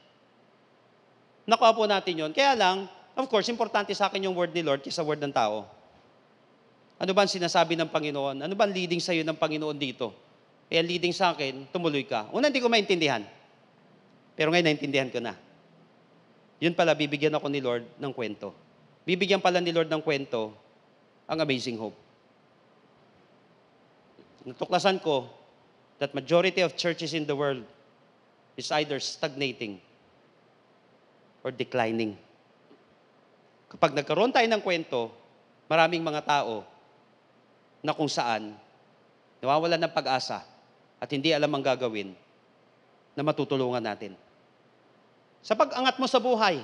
Nakuha po natin yon. Kaya lang, of course, importante sa akin yung word ni Lord kaysa word ng tao. Ano ba ang sinasabi ng Panginoon? Ano ba ang leading sa iyo ng Panginoon dito? Kaya leading sa akin, tumuloy ka. Una, hindi ko maintindihan. Pero ngayon, naintindihan ko na. Yun pala, bibigyan ako ni Lord ng kwento. Bibigyan pala ni Lord ng kwento ang Amazing Hope. Natuklasan ko that majority of churches in the world is either stagnating or declining. Kapag nagkaroon tayo ng kwento, maraming mga tao na kung saan nawawalan ng pag-asa at hindi alam ang gagawin na matutulungan natin. Sa pag-angat mo sa buhay,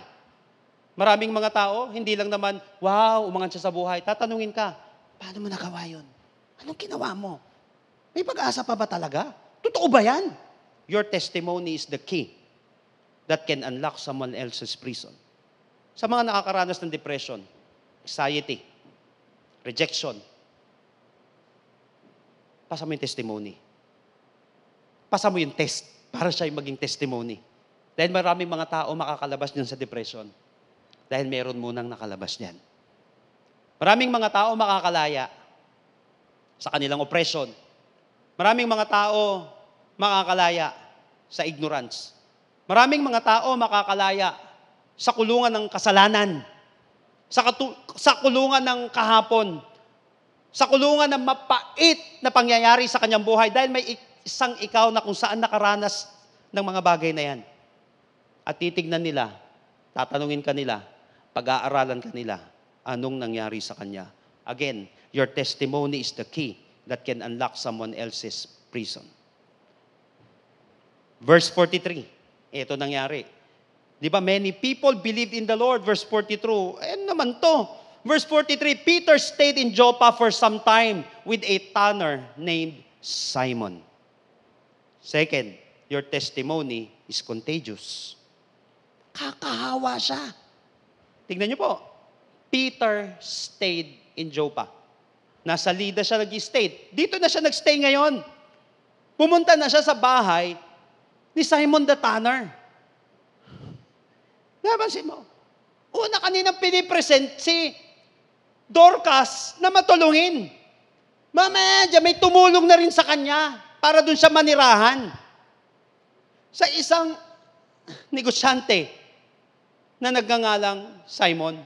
maraming mga tao, hindi lang naman, wow, umangat siya sa buhay. Tatanungin ka, paano mo nagawa yun? Anong ginawa mo? May pag-asa pa ba talaga? Totoo ba yan? Your testimony is the key that can unlock someone else's prison. Sa mga nakakaranas ng depression, anxiety, rejection, pasa mo yung testimony. Pasa mo yung test para siya yung maging testimony. Dahil maraming mga tao makakalabas niyan sa depression. Dahil meron munang nakalabas niyan. Maraming mga tao makakalaya sa kanilang oppression. Maraming mga tao makakalaya sa ignorance. Maraming mga tao makakalaya sa kulungan ng kasalanan, sa kulungan ng kahapon, sa kulungan ng mapait na pangyayari sa kanyang buhay dahil may isang ikaw na kung saan nakaranas ng mga bagay na yan. At titignan nila, tatanungin ka nila, pag-aaralan ka nila, anong nangyari sa kanya. Again, your testimony is the key that can unlock someone else's prison. Verse 43. Ito nangyari. Di ba, many people believed in the Lord. Verse 42. Naman to. Verse 43, Peter stayed in Joppa for some time with a tanner named Simon. Second, your testimony is contagious. Kakahawa siya. Tingnan niyo po. Peter stayed in Joppa. Nasa Lida siya nag-stay. Dito na siya nag-stay ngayon. Pumunta na siya sa bahay ni Simon the Tanner. Napansin mo? Una kaninang pinipresent si Dorcas na matulungin. Mamaya, dyan, may tumulong na rin sa kanya para dun sa manirahan. Sa isang negosyante na nagngangalang Simon.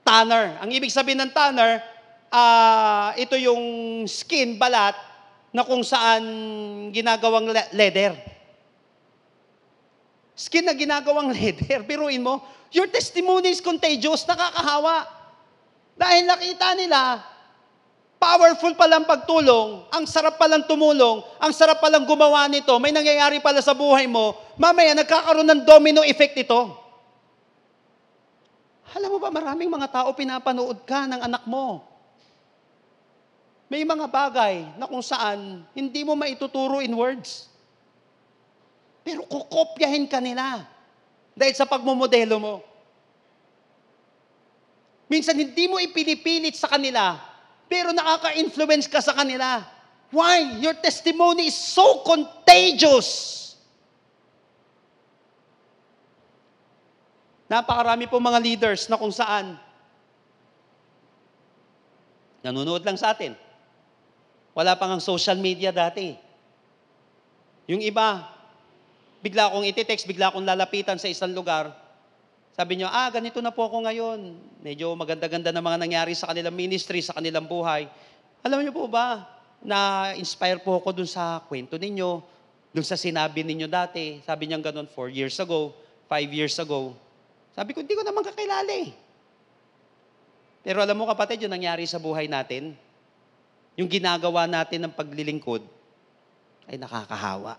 Tanner. Ang ibig sabihin ng tanner, ito yung skin, balat, na kung saan ginagawang leather. Skin na ginagawang leather. Biruin mo, your testimony is contagious, nakakahawa. Dahil nakita nila, powerful palang pagtulong, ang sarap palang tumulong, ang sarap palang gumawa nito, may nangyayari pala sa buhay mo, mamaya nagkakaroon ng domino effect ito. Alam mo ba, maraming mga tao pinapanood ka ng anak mo. May mga bagay na kung saan hindi mo maituturo in words. Pero kukopyahin ka nila dahil sa pagmumodelo mo. Minsan hindi mo ipinipilit sa kanila, pero nakaka-influence ka sa kanila. Why? Your testimony is so contagious. Napakarami po mga leaders na kung saan nanonood lang sa atin. Wala pang ang social media dati. Yung iba, bigla akong iti-text, bigla akong lalapitan sa isang lugar. Sabi niyo, ganito na po ako ngayon. Medyo maganda-ganda na mga nangyari sa kanilang ministry, sa kanilang buhay. Alam niyo po ba, na-inspire po ako dun sa kwento ninyo, dun sa sinabi ninyo dati. Sabi niya ganun 4 years ago, 5 years ago. Sabi ko, hindi ko naman kakilala eh. Pero alam mo kapatid, yung nangyari sa buhay natin, yung ginagawa natin ng paglilingkod, ay nakakahawa.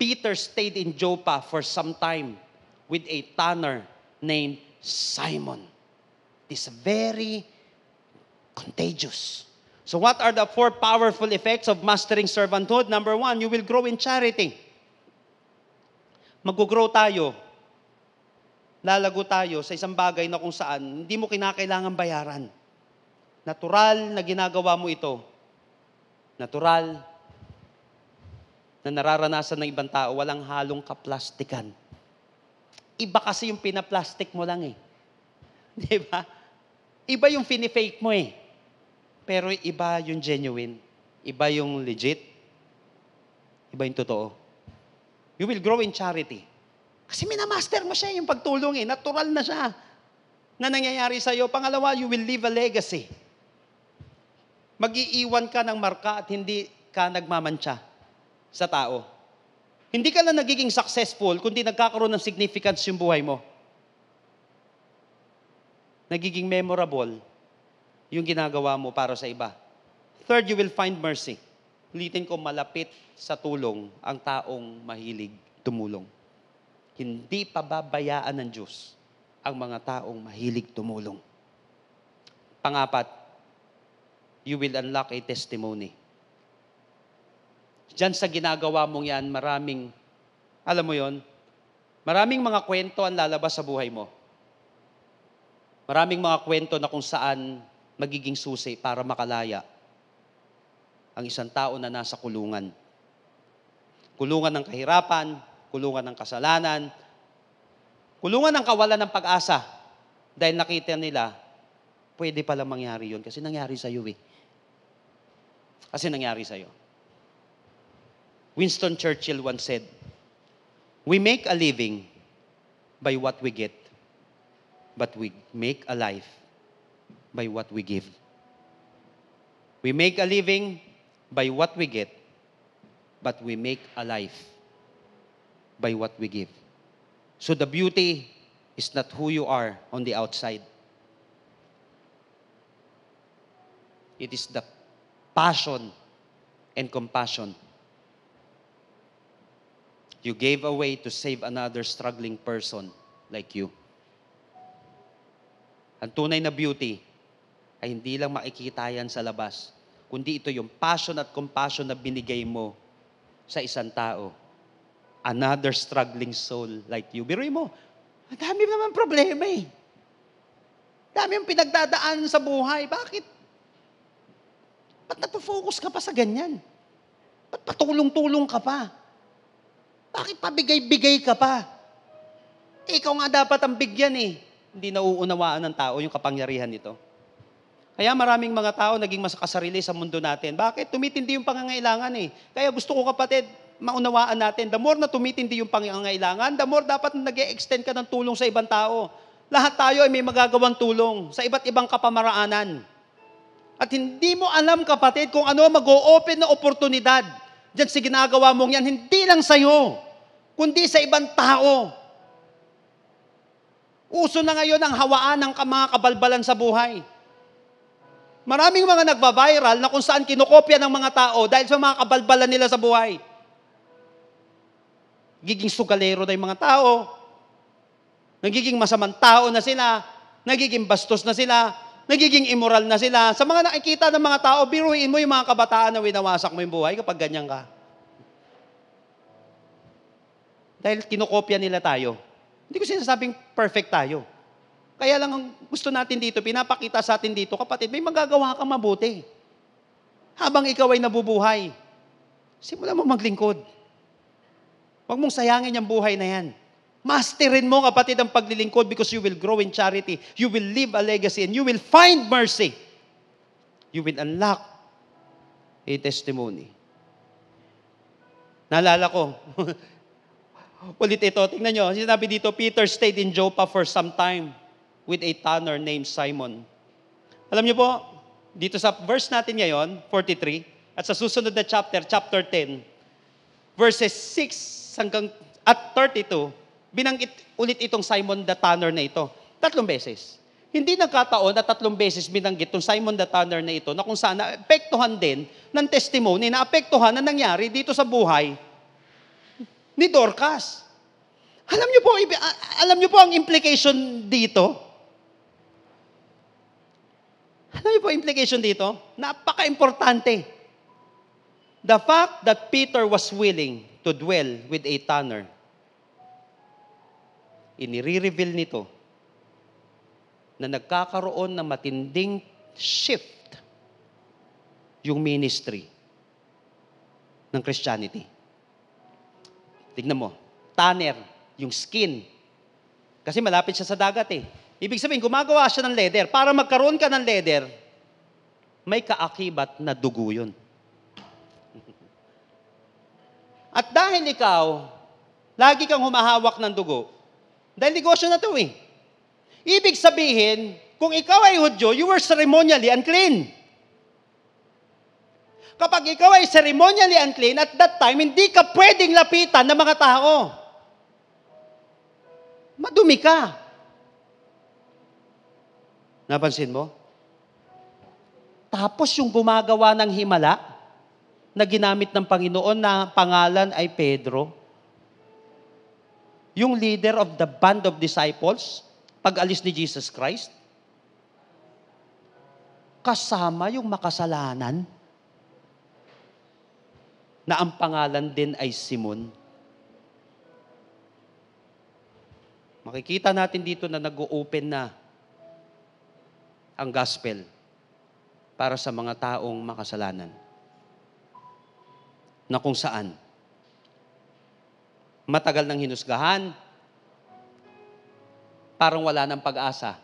Peter stayed in Joppa for some time with a tanner named Simon. It is very contagious. So what are the 4 powerful effects of mastering servanthood? Number 1, you will grow in charity. Mag-grow tayo. Lalago tayo sa isang bagay na kung saan hindi mo kinakailangan bayaran. Natural na ginagawa mo ito. Natural na nararanasan ng ibang tao, walang halong kaplastikan. Iba kasi yung pinaplastic mo lang eh. Di ba? Iba yung finifake mo eh. Pero iba yung genuine. Iba yung legit. Iba yung totoo. You will grow in charity. Kasi minamaster mo siya yung pagtulong eh. Natural na siya na nangyayari sa'yo. Pangalawa, you will leave a legacy. Mag-iiwan ka ng marka at hindi ka nagmamantsa sa tao. Hindi ka lang nagiging successful kundi nagkakaroon ng significance yung buhay mo. Nagiging memorable yung ginagawa mo para sa iba. Third, you will find mercy. Ulitin ko, malapit sa tulong ang taong mahilig tumulong. Hindi pababayaan ng Diyos ang mga taong mahilig tumulong. Pangapat, you will unlock a testimony. Diyan sa ginagawa mong yan, maraming, alam mo yon, maraming mga kwento ang lalabas sa buhay mo. Maraming mga kwento na kung saan magiging susi para makalaya ang isang tao na nasa kulungan. Kulungan ng kahirapan, kulungan ng kasalanan, kulungan ng kawalan ng pag-asa. Dahil nakita nila, pwede pala mangyari yun kasi nangyari sa'yo eh. Kasi nangyari sa'yo. Winston Churchill once said, we make a living by what we get, but we make a life by what we give. We make a living by what we get, but we make a life by what we give. So the beauty is not who you are on the outside. It is the passion and compassion you gave away to save another struggling person like you. Ang tunay na beauty ay hindi lang makikita yan sa labas, kundi ito yung passion at compassion na binigay mo sa isang tao. Another struggling soul like you. Biruin mo, ang dami naman problema eh. Dami yung pinagdadaan sa buhay. Bakit? Ba't nagpo-focus ka pa sa ganyan? Ba't patulong-tulong ka pa? Bakit pabigay-bigay ka pa? Ikaw nga dapat ang bigyan eh. Hindi nauunawaan ng tao yung kapangyarihan nito. Kaya maraming mga tao naging mas kasarili sa mundo natin. Bakit? Tumitindi yung pangangailangan eh. Kaya gusto ko kapatid, maunawaan natin. The more na tumitindi yung pangangailangan, the more dapat nag-e-extend ka ng tulong sa ibang tao. Lahat tayo ay may magagawang tulong sa iba't ibang kapamaraanan. At hindi mo alam kapatid kung ano mag-o-open na oportunidad diyan sa ginagawa mong yan, hindi lang sa'yo, kundi sa ibang tao. Uso na ngayon ang hawaan ng mga kabalbalan sa buhay. Maraming mga nagba-viral na kung saan kinokopya ng mga tao dahil sa mga kabalbalan nila sa buhay. Giging sugalero na yung mga tao, nagiging masamang tao na sila, nagiging bastos na sila, nagiging immoral na sila. Sa mga nakikita ng mga tao, biruin mo yung mga kabataan na winawasak mo yung buhay kapag ganyan ka. Dahil kinokopya nila tayo. Hindi ko sinasabing perfect tayo. Kaya lang ang gusto natin dito, pinapakita sa atin dito, kapatid, may magagawa kang mabuti. Habang ikaw ay nabubuhay, simulan mo maglingkod. Huwag mong sayangin yung buhay na yan. Masterin mo, kapatid, ang paglilingkod because you will grow in charity. You will leave a legacy and you will find mercy. You will unlock a testimony. Naalala ko, ulit ito, tingnan nyo, sinabi dito, Peter stayed in Joppa for some time with a tanner named Simon. Alam niyo po, dito sa verse natin ngayon, 43, at sa susunod na chapter 10, verses 6 hanggang at 32, binanggit ulit itong Simon the Tanner na ito. 3 beses. Hindi nagkataon na 3 beses binanggit itong Simon the Tanner na ito na kung saan naapektuhan din ng testimony, naapektuhan na nangyari dito sa buhay ni Dorcas. Alam niyo po ang implication dito? Alam niyo po ang implication dito? Napaka-importante. The fact that Peter was willing to dwell with a tanner, inire-reveal nito na nagkakaroon ng matinding shift yung ministry ng Christianity. Tignan mo, tanner, yung skin. Kasi malapit siya sa dagat eh. Ibig sabihin, gumagawa siya ng leather. Para magkaroon ka ng leather, may kaakibat na dugo yun. At dahil ikaw, lagi kang humahawak ng dugo, dahil negosyo na ito eh. Ibig sabihin, kung ikaw ay Hudyo, you were ceremonially unclean. Kapag ikaw ay ceremonially unclean, at that time, hindi ka pwedeng lapitan ng mga tao. Madumi ka. Napansin mo? Tapos yung gumagawa ng himala, na ginamit ng Panginoon na pangalan ay Pedro, yung leader of the band of disciples, pag-alis ni Jesus Christ, kasama yung makasalanan na ang pangalan din ay Simon. Makikita natin dito na nag-o-open na ang gospel para sa mga taong makasalanan. Na kung saan matagal nang hinusgahan, parang wala ng pag-asa.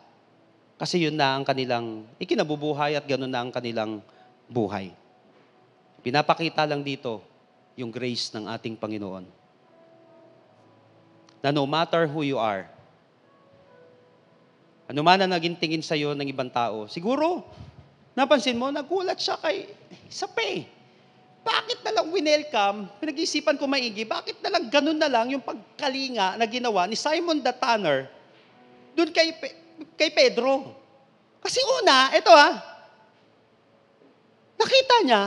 Kasi yun na ang kanilang ikinabubuhay at gano'n na ang kanilang buhay. Pinapakita lang dito yung grace ng ating Panginoon. Na no matter who you are, ano man ang naging tingin sa'yo ng ibang tao, siguro, napansin mo, nagulat siya kay Sape. Bakit na lang winelcome, pinag-isipan ko maigi, bakit na lang ganun na lang yung pagkalinga na ginawa ni Simon the Tanner doon kay Pedro? Kasi una, ito nakita niya,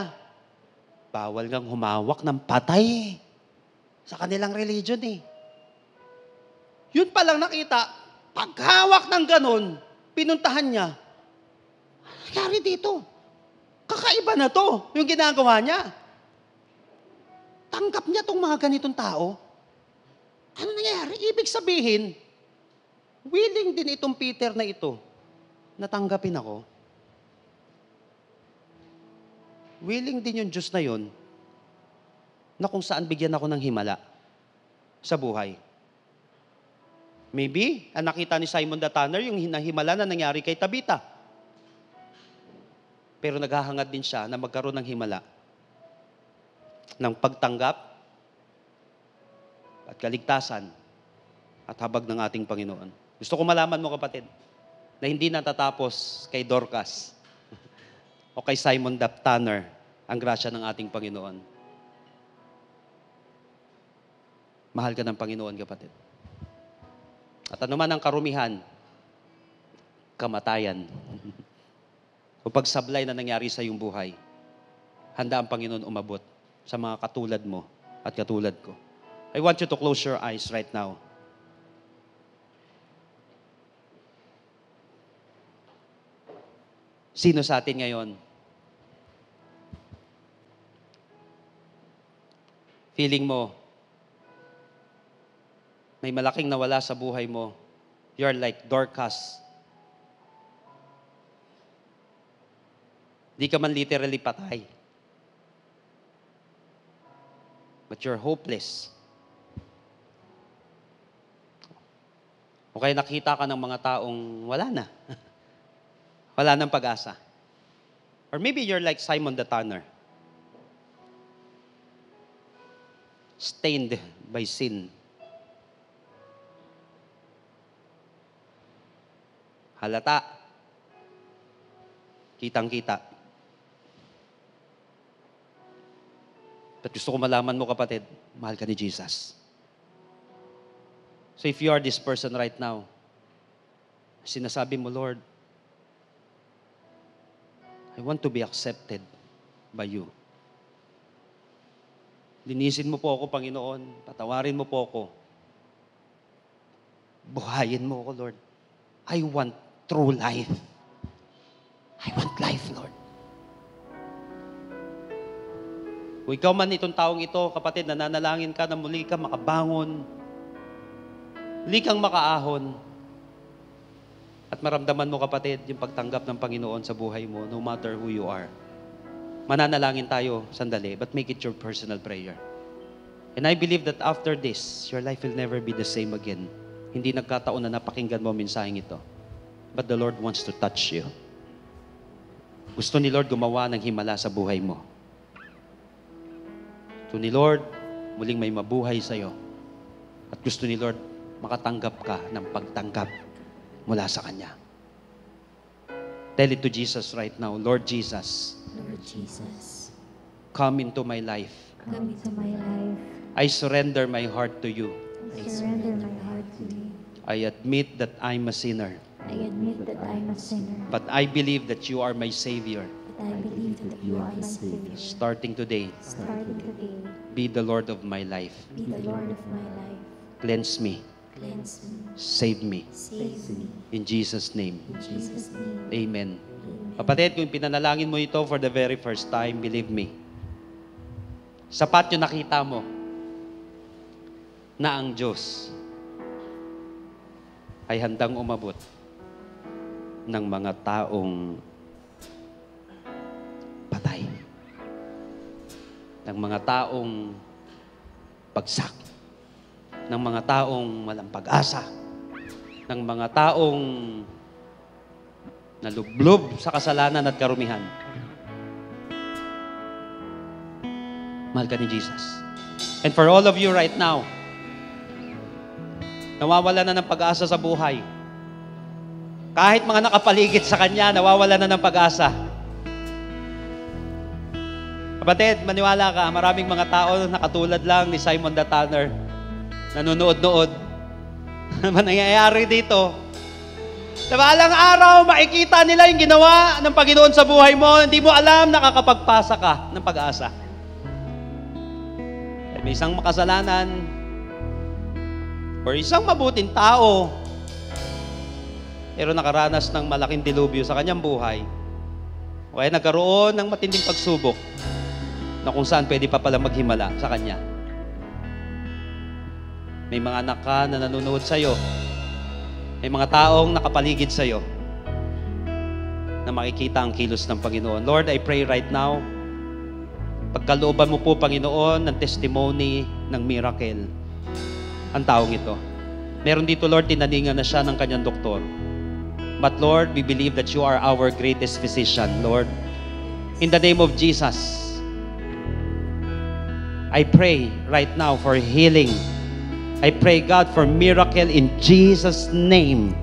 bawal ngang humawak ng patay sa kanilang religion eh. Yun palang nakita, paghawak ng ganun, pinuntahan niya, nangyari dito? Kakaiba na to, yung ginagawa niya. Tanggap niya tong mga ganitong tao. Ano nangyayari? Ibig sabihin, willing din itong Peter na ito natanggapin ako. Willing din yung Diyos na yun na kung saan bigyan ako ng himala sa buhay. Maybe, ang nakita ni Simon the Tanner, yung himala na nangyari kay Tabitha. Pero naghahangad din siya na magkaroon ng himala ng pagtanggap at kaligtasan at habag ng ating Panginoon. Gusto ko malaman mo, kapatid, na hindi natatapos kay Dorcas o kay Simon the Tanner ang grasya ng ating Panginoon. Mahal ka ng Panginoon, kapatid. At anuman ang karumihan, kamatayan, o pagsablay na nangyari sa iyong buhay, handa ang Panginoon umabot sa mga katulad mo at katulad ko. I want you to close your eyes right now. Sino sa atin ngayon feeling mo may malaking nawala sa buhay mo? You're like Dorcas. Di ka man literally patay. But you're hopeless. O kaya nakita ka ng mga taong wala na. Wala nang pag-asa. Or maybe you're like Simon the Tanner. Stained by sin. Halata. Kitang-kita. But gusto ko malaman mo, kapatid, mahal ka ni Jesus. So if you are this person right now, sinasabi mo, Lord, I want to be accepted by you. Linisin mo po ako, Panginoon. Patawarin mo po ako. Buhayin mo ako, Lord. I want true life. I want life, Lord. Kung ikaw man itong taong ito, kapatid, nananalangin ka na muli ka makabangon, muli kang makaahon, at maramdaman mo, kapatid, yung pagtanggap ng Panginoon sa buhay mo, no matter who you are. Mananalangin tayo sandali, but make it your personal prayer. And I believe that after this, your life will never be the same again. Hindi nagkataon na napakinggan mo ang mensaheng ito. But the Lord wants to touch you. Gusto ni Lord gumawa ng himala sa buhay mo. Gusto ni Lord muling may mabuhay sa iyo. At gusto ni Lord makatanggap ka ng pagtanggap mula sa Kanya. Tell it to Jesus right now. Lord Jesus, come into my life. Come into my life. I surrender my heart to you. I surrender my heart to you. I admit that I'm a sinner. I admit that I'm a sinner. But I believe that you are my Savior. But I believe that you are my Savior. Starting today, Starting today, be the Lord of my life. be the Lord of my life. Cleanse me. Cleanse me. Save me. Save me. In Jesus' name. In Jesus' name. Amen. Amen. Kapatid, kung pinanalangin mo ito for the very first time, believe me, sapat yung nakita mo na ang Diyos ay handang umabot ng mga taong patay. Ng mga taong bagsak. Ng mga taong walang pag-asa. Ng mga taong nalublob sa kasalanan at karumihan. Mahal ka ni Jesus. And for all of you right now, nawawala na ng pag-asa sa buhay. Kahit mga nakapaligid sa Kanya, nawawala na ng pag-asa. Kapatid, maniwala ka, maraming mga tao na katulad lang ni Simon the Tanner, nanonood-nood. Ano nangyayari dito? Balang araw, makikita nila yung ginawa ng Panginoon sa buhay mo, hindi mo alam, nakakapagpasa ka ng pag-asa. May isang makasalanan, or isang mabuting tao, pero nakaranas ng malaking dilubyo sa kanyang buhay, o kaya nagkaroon ng matinding pagsubok na kung saan pwede pa pala maghimala sa kanya. May mga anak ka na nanonood sa'yo. May mga taong nakapaligid sa'yo. na makikita ang kilos ng Panginoon. Lord, I pray right now, pagkalooban mo po, Panginoon, ng testimony ng miracle ang taong ito. Meron dito, Lord, tinaningan na siya ng kanyang doktor. But Lord, we believe that you are our greatest physician, Lord. In the name of Jesus, I pray right now for healing. I pray, God, for miracle in Jesus' name.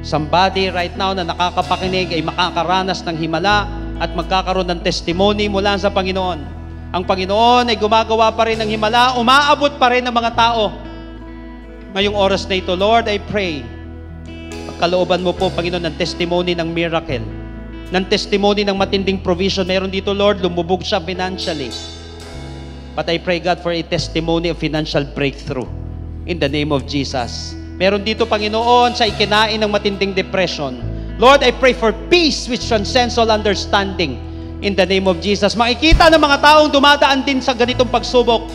Somebody right now na nakakapakinig ay makakaranas ng himala at magkakaroon ng testimony mula sa Panginoon. Ang Panginoon ay gumagawa pa rin ng himala, umaabot pa rin ng mga tao. Ngayong oras na ito, Lord, I pray, pagkalooban mo po, Panginoon, ng testimony ng miracle, ng testimony ng matinding provision. Meron dito, Lord, lumubog siya financially. But I pray, God, for a testimony of financial breakthrough in the name of Jesus. Meron dito, Panginoon, sa ikinain ng matinding depression. Lord, I pray for peace which transcends all understanding in the name of Jesus. Makikita ng mga taong dumadaan din sa ganitong pagsubok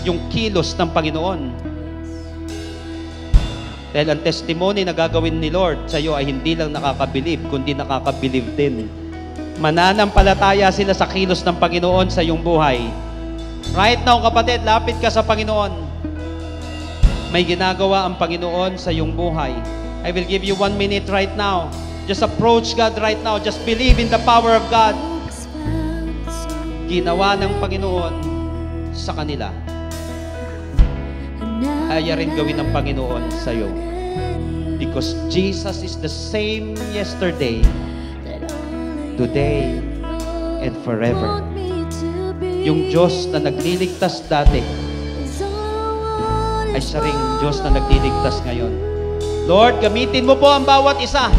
yung kilos ng Panginoon. Dahil ang testimony na gagawin ni Lord sa iyo ay hindi lang nakakabilib, kundi nakakabilib din. Mananampalataya sila sa kilos ng Panginoon sa iyong buhay. Right now, kapatid, lapit ka sa Panginoon. May ginagawa ang Panginoon sa iyong buhay. I will give you 1 minute right now. Just approach God right now. Just believe in the power of God. Ginawa ng Panginoon sa kanila. Kaya rin gawin ng Panginoon sa iyo. Because Jesus is the same yesterday, today, and forever. Yung Diyos na nagliligtas dati ay siya ring Diyos na nagliligtas ngayon. Lord, gamitin mo po ang bawat isa.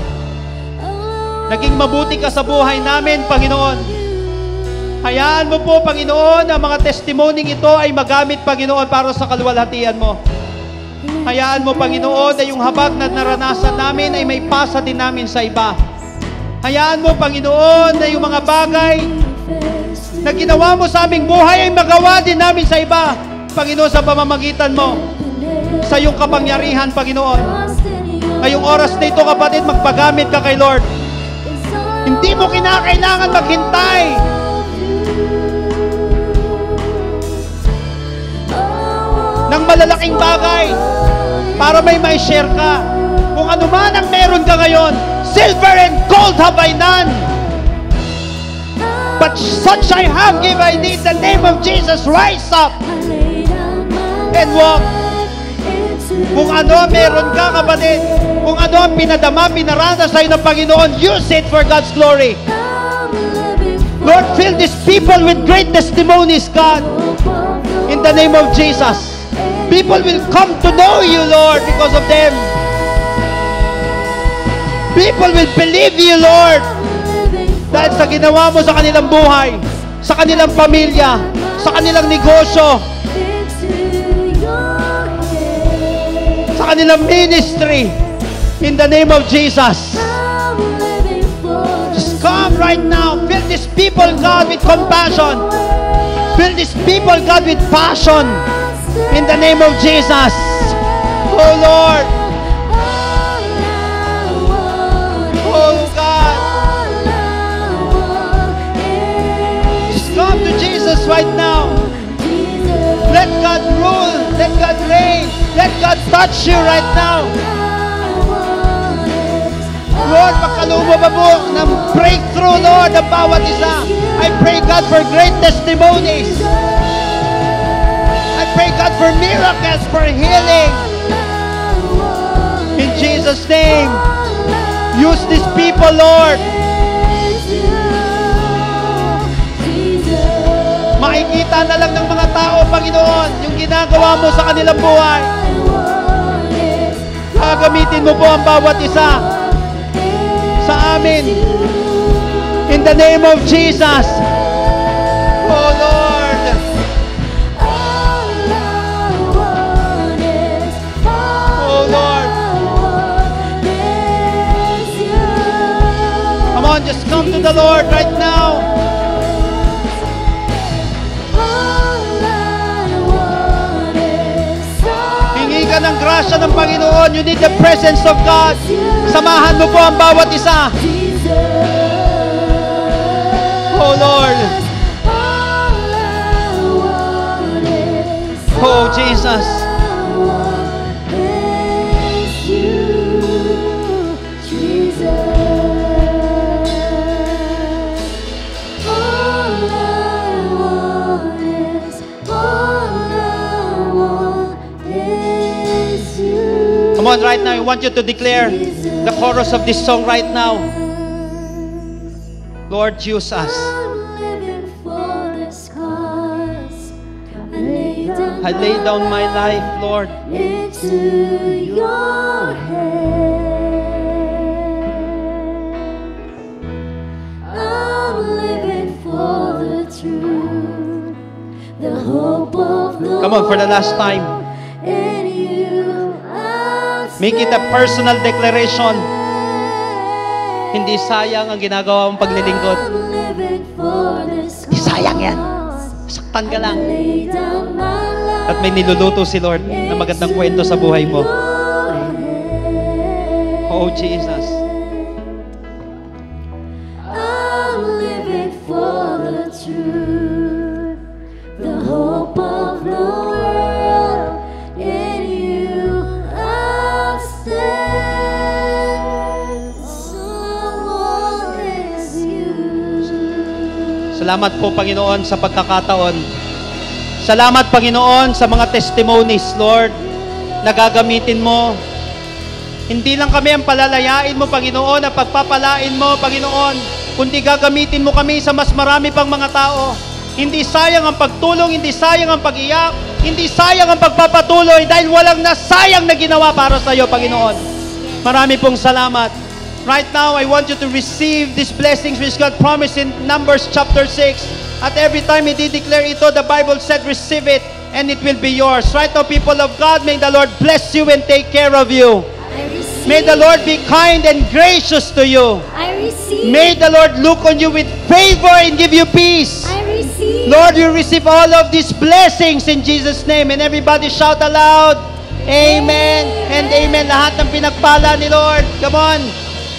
Naging mabuti ka sa buhay namin, Panginoon. Hayaan mo po, Panginoon, ang mga testimony ito ay magamit, Panginoon, para sa kaluwalhatian mo. Hayaan mo, Panginoon, na yung habag na naranasan namin ay may pasa din namin sa iba. Hayaan mo, Panginoon, na yung mga bagay na ginawa mo sa aming buhay ay magawa din namin sa iba. Panginoon, sa pamamagitan mo, sa iyong kapangyarihan, Panginoon. Ngayong oras na ito, kapatid, magpagamit ka kay Lord. Hindi mo kinakailangan maghintay. Ng malalaking bagay para may share ka. Kung ano man ang meron ka ngayon, silver and gold have I none. But such I have give I thee, the name of Jesus, rise up and walk. Kung ano meron ka, kapatid, kung ano ang pinadama, pinarana sa'yo ng Panginoon, use it for God's glory. Lord, fill these people with great testimonies, God, in the name of Jesus. People will come to know you, Lord, because of them. People will believe you, Lord, dahil sa ginawa mo sa kanilang buhay, sa kanilang pamilya, sa kanilang negosyo, sa kanilang ministry, in the name of Jesus. Just come right now. Fill these people, God, with compassion. Fill these people, God, with passion, in the name of Jesus. Oh, Lord. Oh, God. Just come to Jesus right now. Let God rule. Let God reign. Let God touch you right now. Lord, pagkaloob mo ba po ng breakthrough, Lord, ng bawat isa. I pray, God, for great testimonies. I pray, God, for miracles, for healing. In Jesus' name, use these people, Lord. Makikita na lang ng mga tao, Panginoon, yung ginagawa mo sa kanilang buhay. Gagamitin mo po ang bawat isa sa amin. In the name of Jesus. Oh, Lord. Oh, Lord. Come on, just come to the Lord right now. Hingi ka ng grasya ng Panginoon. You need the presence of God. Samahan mo po ang bawat isa. God, right now, I want you to declare the chorus of this song right now. Lord, use us. I'm living for this cause. I lay down my life, Lord. Into your hands. I'm living for the truth, the hope of the Come on, for the last time. world. In you I'll Make it a personal declaration. stand. Hindi sayang ang ginagawa mong paglilingkod. I'm living for this Di sayang yan. cause. Saktan ka lang. Lay down my life. At may niluluto si Lord na magandang kwento sa buhay mo. Oh, Jesus. I'm living for the truth, the hope of the world. In you I'll stand. Someone is you. Salamat po, Panginoon, sa pagkakataon. Salamat, Panginoon, sa mga testimonies, Lord, na gagamitin mo. Hindi lang kami ang palalayain mo, Panginoon, at pagpapalain mo, Panginoon, kundi gagamitin mo kami sa mas marami pang mga tao. Hindi sayang ang pagtulong, hindi sayang ang pag-iyak, hindi sayang ang pagpapatuloy dahil walang nasayang na ginawa para sa iyo, Panginoon. Marami pong salamat. Right now, I want you to receive these blessings which God promised in Numbers chapter 6. At every time He declare ito, the Bible said, receive it and it will be yours. Right now, people of God, may the Lord bless you and take care of you. I receive. May the Lord be kind and gracious to you. I receive. May the Lord look on you with favor and give you peace. I receive. Lord, you receive all of these blessings in Jesus' name. And everybody shout aloud, Amen and Amen. Lahat ng pinagpala ni Lord. Come on.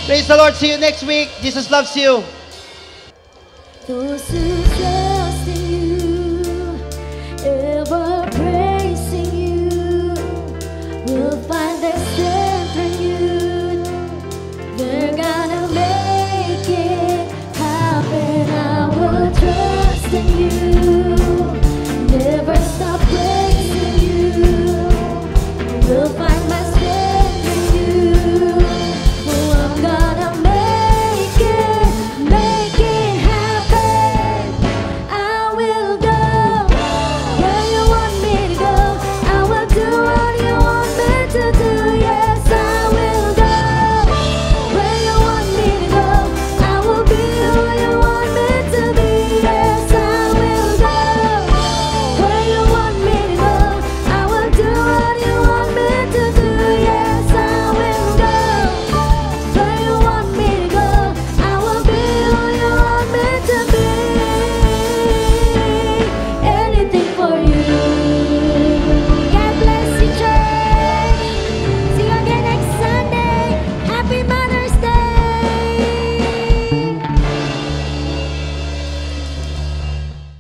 Praise the Lord. See you next week. Jesus loves you. Those who